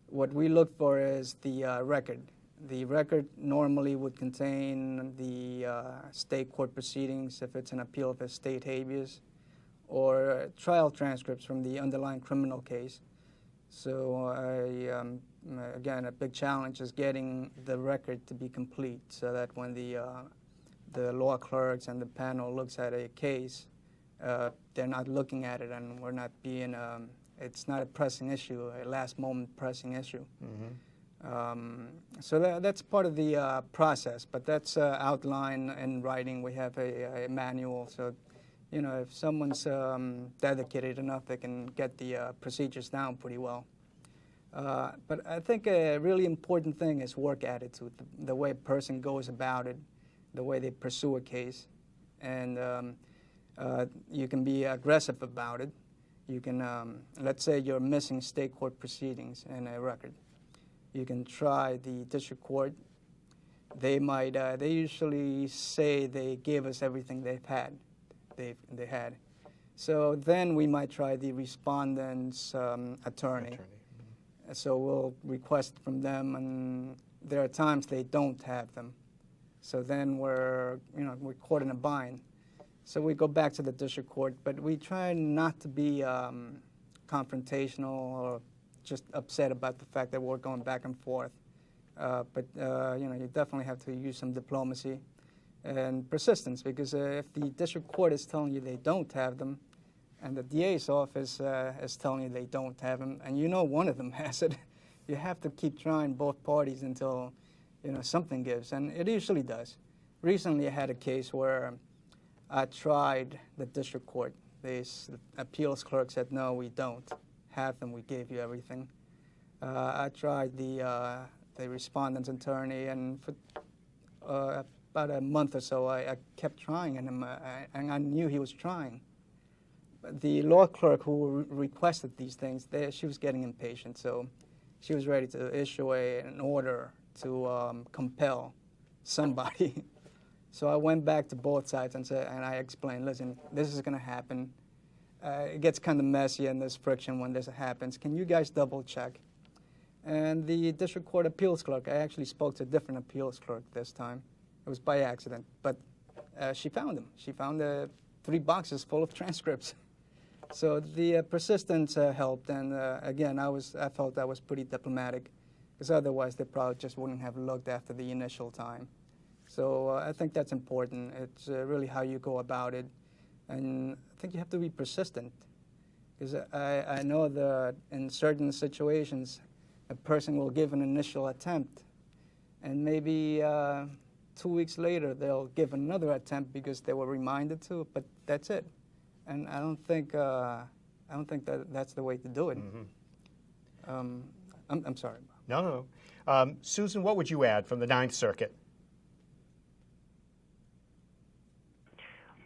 what we look for is the record. The record normally would contain the state court proceedings if it's an appeal of a state habeas. or trial transcripts from the underlying criminal case. So again, a big challenge is getting the record to be complete so that when the law clerks and the panel looks at a case, they're not looking at it and we're not being, it's not a pressing issue, a last moment pressing issue. So that's part of the process, but that's outlined in writing. We have a manual, so you know, if someone's dedicated enough, they can get the procedures down pretty well. But I think a really important thing is work attitude, the way a person goes about it, the way they pursue a case. And you can be aggressive about it. You can, let's say you're missing state court proceedings in a record. You can try the district court. They might, they usually say they gave us everything they had. So then we might try the respondent's attorney. So we'll request from them, and there are times they don't have them. So then we're caught in a bind. So we go back to the district court, but we try not to be confrontational or just upset about the fact that we're going back and forth. But you definitely have to use some diplomacy and persistence, because if the district court is telling you they don't have them, and the DA's office is telling you they don't have them, and you know one of them has it, you have to keep trying both parties until something gives, and it usually does. Recently I had a case where I tried the district court. The appeals clerk said, no, we don't have them, we gave you everything. I tried the respondent's attorney, and for about a month or so I kept trying, and I knew he was trying. But the law clerk who requested these things, she was getting impatient, so she was ready to issue an order to compel somebody. So I went back to both sides and I explained, listen, this is going to happen. It gets kind of messy and there's friction when this happens. Can you guys double check? And the district court appeals clerk, I actually spoke to a different appeals clerk this time. It was by accident, but she found them. She found 3 boxes full of transcripts. So the persistence helped, and again, I felt I was pretty diplomatic, because otherwise they probably just wouldn't have looked after the initial time. So I think that's important. It's really how you go about it, and I think you have to be persistent, because I know that in certain situations, a person will give an initial attempt, and maybe 2 weeks later they'll give another attempt because they were reminded to, but that's it. And I don't think that that's the way to do it. I'm sorry. No. Susan, what would you add from the Ninth Circuit?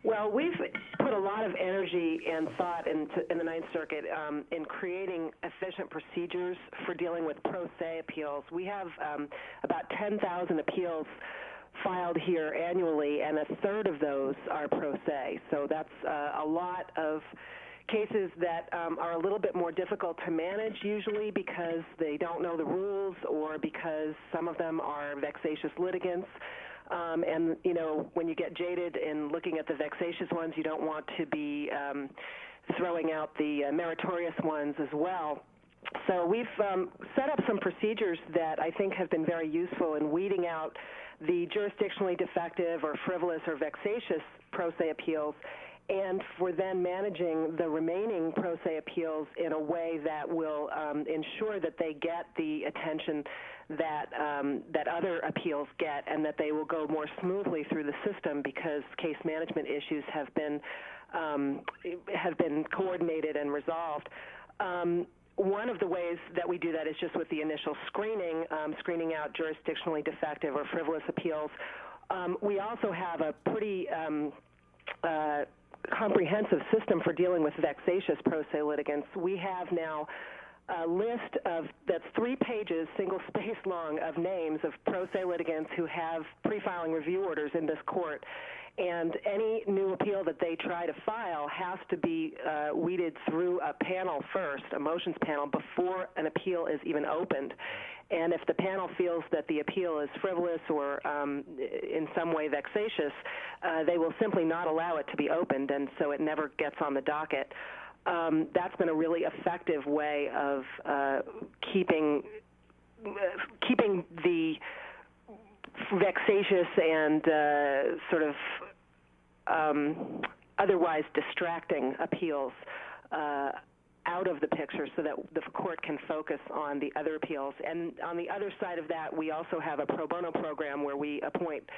Well, we've put a lot of energy and thought in the Ninth Circuit in creating efficient procedures for dealing with pro se appeals. We have about 10,000 appeals filed here annually, and 1/3 of those are pro se. So that's a lot of cases that are a little bit more difficult to manage usually because they don't know the rules or because some of them are vexatious litigants. And, when you get jaded in looking at the vexatious ones, you don't want to be throwing out the meritorious ones as well. So we've set up some procedures that I think have been very useful in weeding out the jurisdictionally defective or frivolous or vexatious pro se appeals, and for then managing the remaining pro se appeals in a way that will ensure that they get the attention that other appeals get, and that they will go more smoothly through the system because case management issues have been coordinated and resolved. One of the ways that we do that is just with the initial screening, screening out jurisdictionally defective or frivolous appeals. We also have a pretty comprehensive system for dealing with vexatious pro se litigants. We have now a list that's 3 pages, single space long, of names of pro se litigants who have pre-filing review orders in this court. And any new appeal that they try to file has to be weeded through a panel first, a motions panel, before an appeal is even opened. And if the panel feels that the appeal is frivolous or in some way vexatious, they will simply not allow it to be opened, and so it never gets on the docket. That's been a really effective way of keeping the vexatious and sort of otherwise distracting appeals out of the picture so that the court can focus on the other appeals. And on the other side of that, we also have a pro bono program where we appoint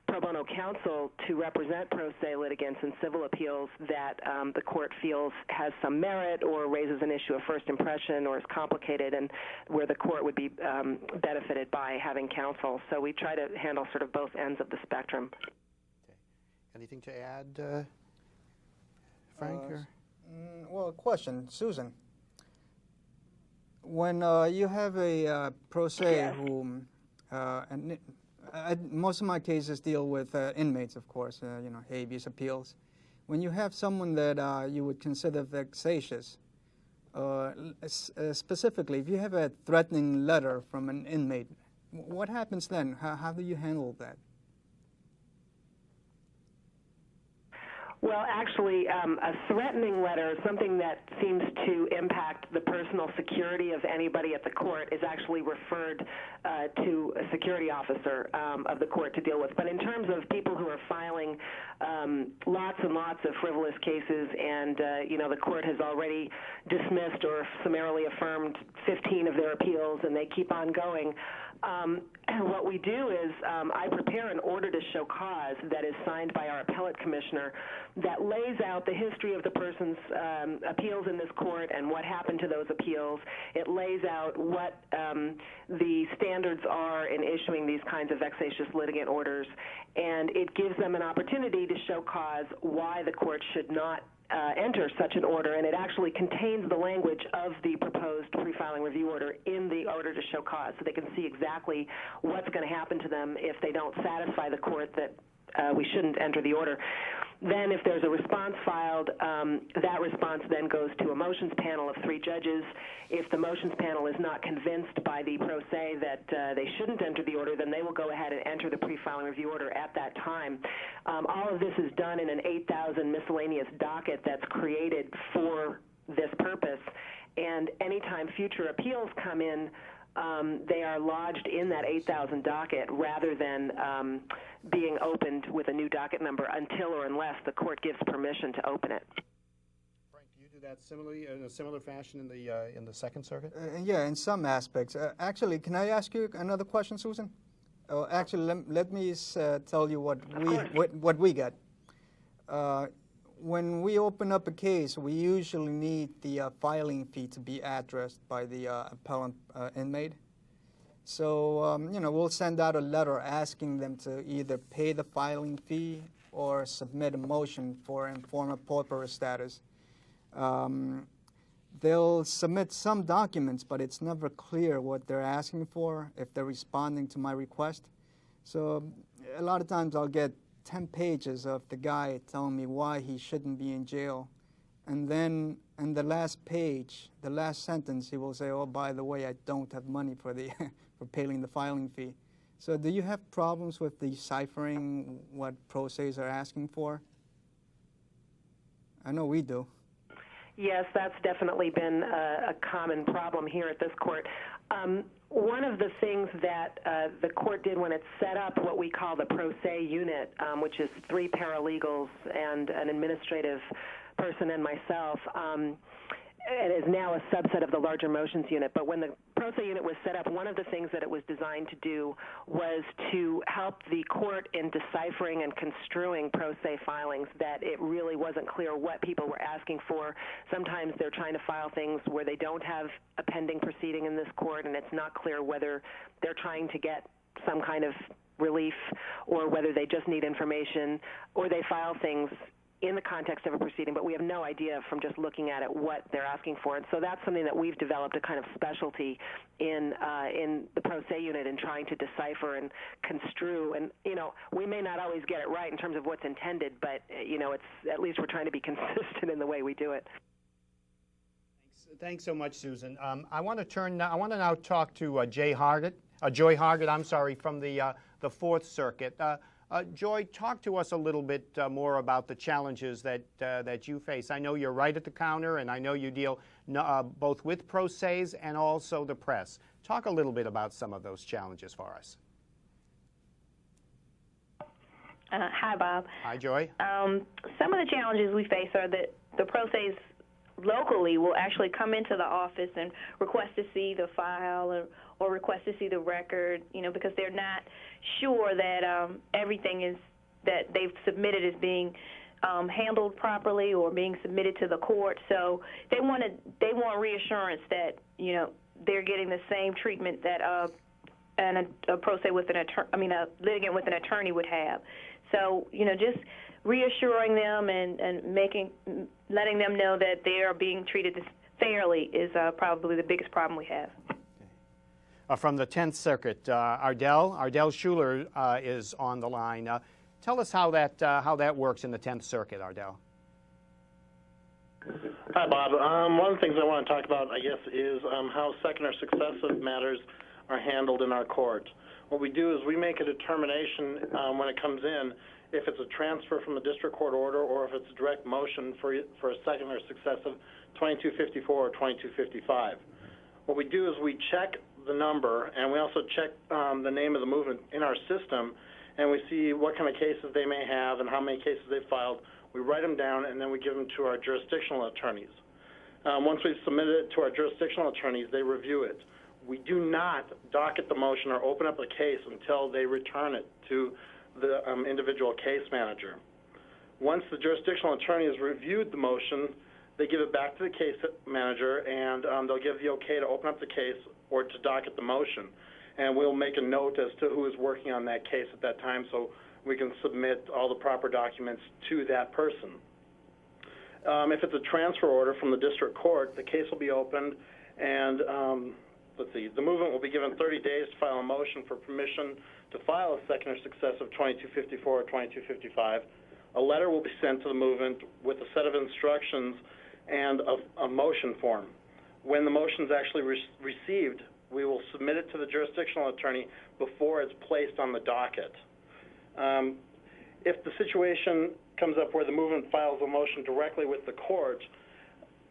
pro bono counsel to represent pro se litigants in civil appeals that the court feels has some merit or raises an issue of first impression or is complicated, and where the court would be benefited by having counsel. So we try to handle sort of both ends of the spectrum. Okay. Anything to add, Frank? Well, a question, Susan. When you have a pro se who, most of my cases deal with inmates, of course, you know, habeas appeals. When you have someone that you would consider vexatious, specifically, if you have a threatening letter from an inmate, what happens then? How do you handle that? Well, actually, a threatening letter, something that seems to impact the personal security of anybody at the court, is actually referred to a security officer of the court to deal with. But in terms of people who are filing lots and lots of frivolous cases, and you know, the court has already dismissed or summarily affirmed 15 of their appeals, and they keep on going. What we do is I prepare an order to show cause that is signed by our appellate commissioner that lays out the history of the person's appeals in this court and what happened to those appeals. It lays out what the standards are in issuing these kinds of vexatious litigant orders, and it gives them an opportunity to show cause why the court should not enter such an order, and it actually contains the language of the proposed pre-filing review order in the order to show cause, so they can see exactly what's going to happen to them if they don't satisfy the court that we shouldn't enter the order. Then if there's a response filed, that response then goes to a motions panel of 3 judges. If the motions panel is not convinced by the pro se that they shouldn't enter the order, then they will go ahead and enter the pre-filing review order at that time. All of this is done in an 8,000 miscellaneous docket that's created for this purpose. And anytime future appeals come in, they are lodged in that 8,000 docket rather than being opened with a new docket number until or unless the court gives permission to open it. Frank, do you do that similarly in a similar fashion in the Second Circuit? Yeah, in some aspects. Actually, can I ask you another question, Susan? Actually, let me tell you what we get. When we open up a case, we usually need the filing fee to be addressed by the appellant inmate. So, you know, we'll send out a letter asking them to either pay the filing fee or submit a motion for informal pauper status. They'll submit some documents, but it's never clear what they're asking for, if they're responding to my request. So a lot of times I'll get 10 pages of the guy telling me why he shouldn't be in jail. And then in the last page, the last sentence, he will say, oh, by the way, I don't have money for the for paying the filing fee. So do you have problems with deciphering what pro ses are asking for? I know we do. Yes, that's definitely been a common problem here at this court. One of the things that the court did when it set up what we call the pro se unit, which is 3 paralegals and an administrative person and myself, it is now a subset of the larger motions unit. But when the pro se unit was set up, one of the things that it was designed to do was to help the court in deciphering and construing pro se filings, that it really wasn't clear what people were asking for. Sometimes they're trying to file things where they don't have a pending proceeding in this court, and it's not clear whether they're trying to get some kind of relief or whether they just need information, or they file things in the context of a proceeding, but we have no idea from just looking at it what they're asking for. And so that's something that we've developed a kind of specialty in the pro se unit in trying to decipher and construe. And, you know, we may not always get it right in terms of what's intended, but, you know, it's at least we're trying to be consistent in the way we do it. Thanks. Thanks so much, Susan. I want to now talk to Joy Hargett. I'm sorry, from the Fourth Circuit. Joy, talk to us a little bit more about the challenges that you face. I know you're right at the counter, and I know you deal both with pro ses and also the press. Talk a little bit about some of those challenges for us. Hi, Bob. Hi, Joy. Some of the challenges we face are that the pro ses locally will actually come into the office and request to see the file or request to see the record, because they're not sure that everything is that they've submitted is being handled properly or being submitted to the court. So they want reassurance that they're getting the same treatment that a pro se with a litigant with an attorney would have. So just reassuring them and letting them know that they are being treated fairly is probably the biggest problem we have. From the 10th Circuit, Ardell Schuler is on the line. Tell us how that works in the 10th Circuit, Ardell. Hi, Bob. One of the things I want to talk about, I guess, is how second or successive matters are handled in our court. What we do is we make a determination when it comes in if it's a transfer from a district court order or if it's a direct motion for a second or successive 2254 or 2255. What we do is we check the number, and we also check the name of the movement in our system, and we see what kind of cases they may have and how many cases they've filed. We write them down, and then we give them to our jurisdictional attorneys. Once we've submitted it to our jurisdictional attorneys, they review it. We do not docket the motion or open up a case until they return it to the individual case manager. Once the jurisdictional attorney has reviewed the motion, they give it back to the case manager, and they'll give the okay to open up the case or to docket the motion. And we'll make a note as to who is working on that case at that time so we can submit all the proper documents to that person. If it's a transfer order from the district court, the case will be opened, and the movement will be given 30 days to file a motion for permission to file a second or successive 2254 or 2255. A letter will be sent to the movement with a set of instructions and a motion form. When the motion is actually received, we will submit it to the jurisdictional attorney before it's placed on the docket. If the situation comes up where the movement files a motion directly with the court,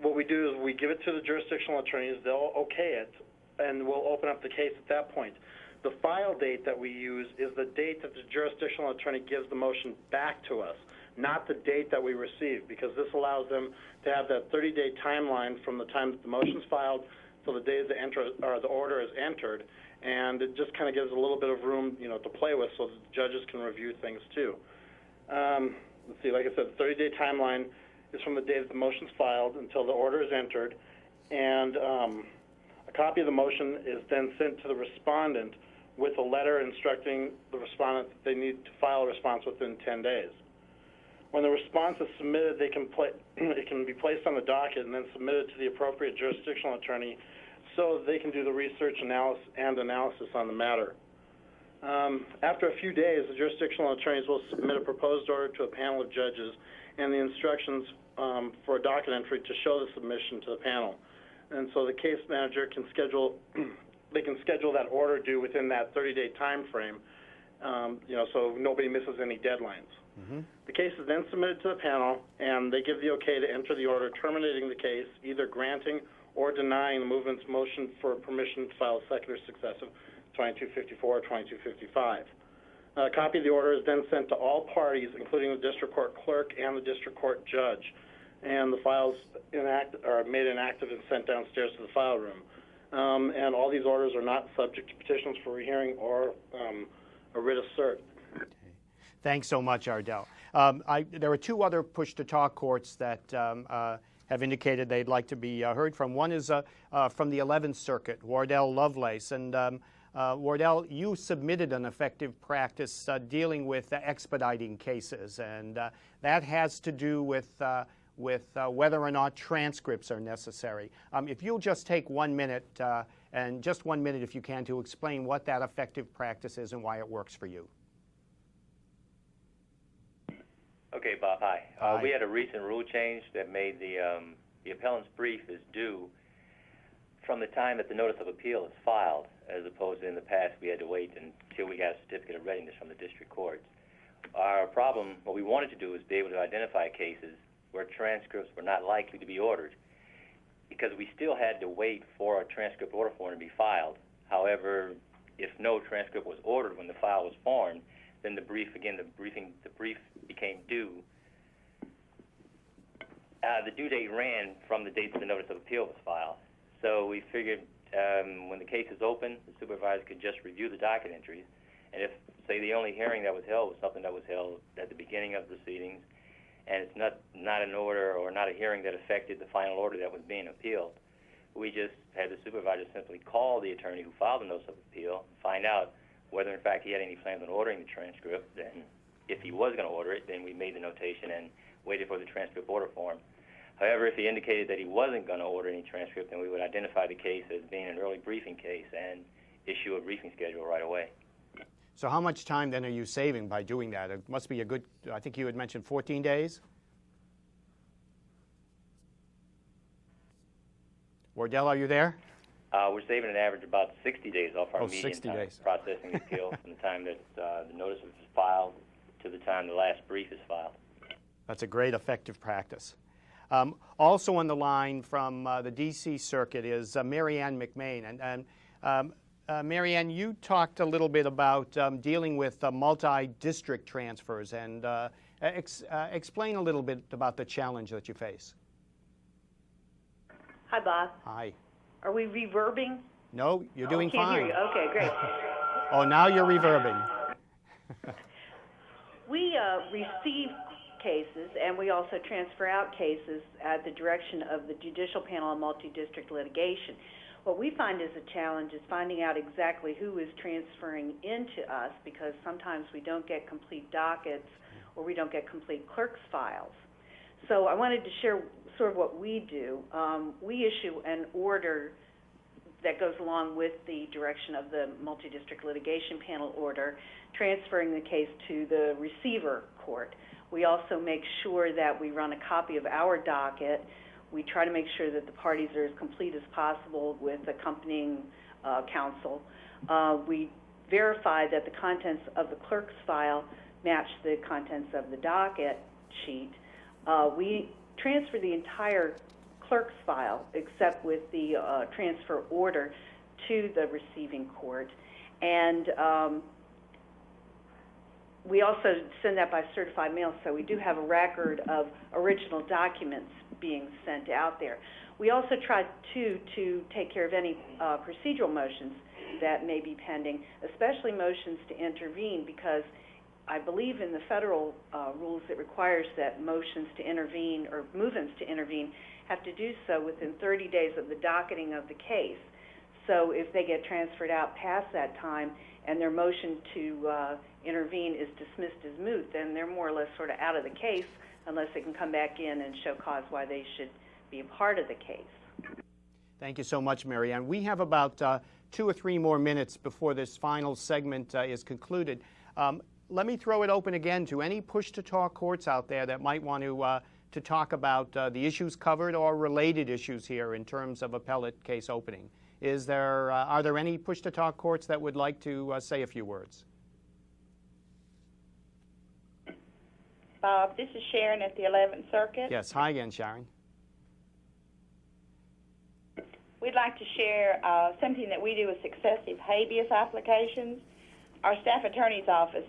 what we do is we give it to the jurisdictional attorneys, they'll okay it, and we'll open up the case at that point. The file date that we use is the date that the jurisdictional attorney gives the motion back to us, not the date that we receive, because this allows them to have that 30-day timeline from the time that the motion's filed till the day the order is entered, and it just kind of gives a little bit of room, to play with, so that the judges can review things too. Let's see, like I said, the 30-day timeline is from the day that the motion's filed until the order is entered, and a copy of the motion is then sent to the respondent with a letter instructing the respondent that they need to file a response within 10 days. When the response is submitted, it can be placed on the docket and then submitted to the appropriate jurisdictional attorney so they can do the research analysis on the matter. After a few days, the jurisdictional attorneys will submit a proposed order to a panel of judges and the instructions for a docket entry to show the submission to the panel. And so the case manager can schedule that order due within that 30-day time frame, so nobody misses any deadlines. Mm-hmm. The case is then submitted to the panel, and they give the okay to enter the order terminating the case, either granting or denying the movement's motion for permission to file a second or successive 2254 or 2255. A copy of the order is then sent to all parties, including the district court clerk and the district court judge, and the files are made inactive and sent downstairs to the file room. And all these orders are not subject to petitions for rehearing or a writ of cert. Thanks so much, Ardell. There are two other push-to-talk courts that have indicated they'd like to be heard from. One is from the 11th Circuit, Wardell Lovelace. And Wardell, you submitted an effective practice dealing with expediting cases, and that has to do with whether or not transcripts are necessary. If you'll just take 1 minute, and just 1 minute if you can, to explain what that effective practice is and why it works for you. Okay, Bob, hi. We had a recent rule change that made the appellant's brief is due from the time that the notice of appeal is filed, as opposed to in the past we had to wait until we got a certificate of readiness from the district courts. Our problem, what we wanted to do, is be able to identify cases where transcripts were not likely to be ordered, because we still had to wait for a transcript order form to be filed. However, if no transcript was ordered when the file was formed, then the brief became due. The due date ran from the date that the notice of appeal was filed. So we figured when the case is open, the supervisor could just review the docket entries, and if, say, the only hearing that was held was something that was held at the beginning of the proceedings, and it's not an order or not a hearing that affected the final order that was being appealed, we just had the supervisor simply call the attorney who filed the notice of appeal and find out whether, in fact, he had any plans on ordering the transcript. Then, if he was going to order it, then we made the notation and waited for the transcript order form. However, if he indicated that he wasn't going to order any transcript, then we would identify the case as being an early briefing case and issue a briefing schedule right away. So how much time then are you saving by doing that? It must be a good, I think you had mentioned 14 days? Wardell, are you there? We're saving an average about 60 days off our median 60 time days. processing the appeal from the time that the notice was filed to the time the last brief is filed. That's a great effective practice. Also on the line from the D.C. Circuit is Mary Ann McMahon. And Mary Ann, you talked a little bit about dealing with multi-district transfers, and explain a little bit about the challenge that you face. Hi, Bob. Hi. Are we reverbing? No, you're doing can't fine. Hear you. Okay, great. Oh, now you're reverbing. We receive cases, and we also transfer out cases at the direction of the Judicial Panel on Multi-District Litigation. What we find is a challenge is finding out exactly who is transferring into us, because sometimes we don't get complete dockets or we don't get complete clerk's files. So I wanted to share sort of what we do. We issue an order that goes along with the direction of the Multi-District Litigation Panel order, transferring the case to the receiver court. We also make sure that we run a copy of our docket. We try to make sure that the parties are as complete as possible with accompanying counsel. We verify that the contents of the clerk's file match the contents of the docket sheet. We transfer the entire clerk's file, except with the transfer order, to the receiving court. And we also send that by certified mail, so we do have a record of original documents being sent out there. We also try to take care of any procedural motions that may be pending, especially motions to intervene, because I believe in the federal rules it requires that motions to intervene or move-ins to intervene have to do so within 30 days of the docketing of the case. So if they get transferred out past that time and their motion to intervene is dismissed as moot, then they're more or less sort of out of the case unless they can come back in and show cause why they should be a part of the case. Thank you so much, Mary Ann. We have about 2 or 3 more minutes before this final segment is concluded. Let me throw it open again to any push-to-talk courts out there that might want to talk about the issues covered or related issues here in terms of appellate case opening. Are there any push-to-talk courts that would like to say a few words? Bob, this is Sharon at the 11th Circuit. Yes. Hi again, Sharon. We'd like to share something that we do with successive habeas applications. Our staff attorney's office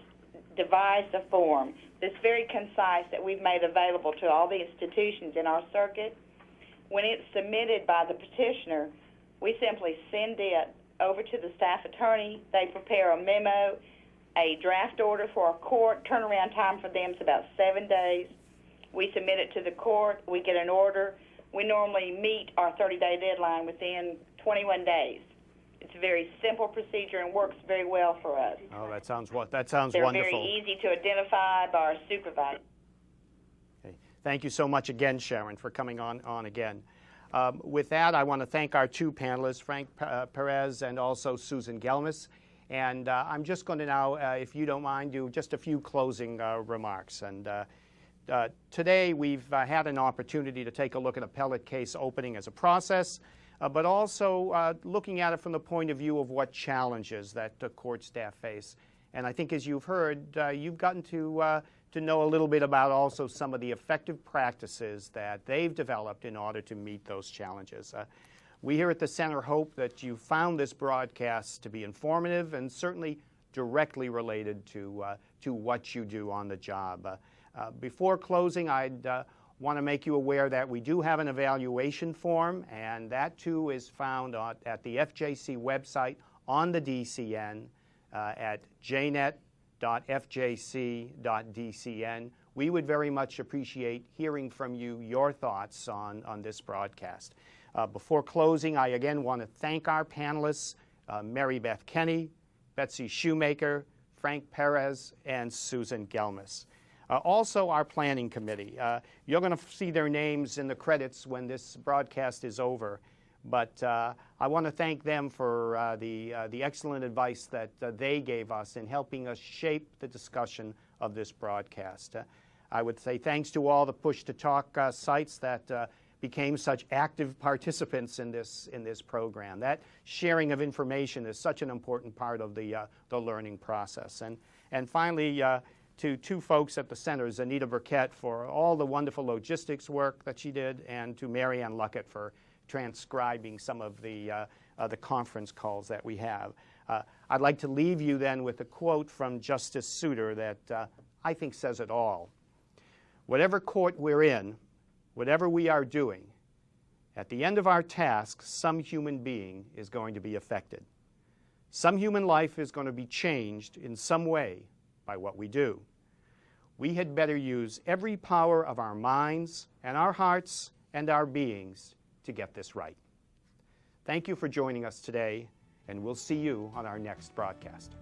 devised a form that's very concise that we've made available to all the institutions in our circuit. When it's submitted by the petitioner, we simply send it over to the staff attorney. They prepare a memo, a draft order for a court. Turnaround time for them is about 7 days. We submit it to the court. We get an order. We normally meet our 30-day deadline within 21 days. It's a very simple procedure and works very well for us. Oh, that sounds wonderful. They're very easy to identify by our supervisor. Okay. Thank you so much again, Sharon, for coming on again. With that, I want to thank our 2 panelists, Frank Perez and also Susan Gelmas. And I'm just going to now, if you don't mind, do just a few closing remarks. And today we've had an opportunity to take a look at appellate case opening as a process. but also looking at it from the point of view of what challenges that the court staff face. And I think, as you've heard, you've gotten to know a little bit about also some of the effective practices that they've developed in order to meet those challenges. We here at the Center hope that you found this broadcast to be informative and certainly directly related to what you do on the job. Before closing, I'd want to make you aware that we do have an evaluation form, and that too is found at the FJC website on the DCN at jnet.fjc.dcn. We would very much appreciate hearing from you your thoughts on this broadcast. Before closing, I again want to thank our panelists, Mary Beth Kenny, Betsy Shoemaker, Frank Perez, and Susan Gelmas. Also, our planning committee. You're going to see their names in the credits when this broadcast is over, but I want to thank them for the excellent advice that they gave us in helping us shape the discussion of this broadcast. I would say thanks to all the push-to-talk sites that became such active participants in this program. That sharing of information is such an important part of the learning process. And finally, to two folks at the center, Zanita Burkett for all the wonderful logistics work that she did, and to Mary Ann Luckett for transcribing some of the conference calls that we have. I'd like to leave you then with a quote from Justice Souter that I think says it all. Whatever court we're in, whatever we are doing, at the end of our task, some human being is going to be affected. Some human life is going to be changed in some way by what we do. We had better use every power of our minds and our hearts and our beings to get this right. Thank you for joining us today, and we'll see you on our next broadcast.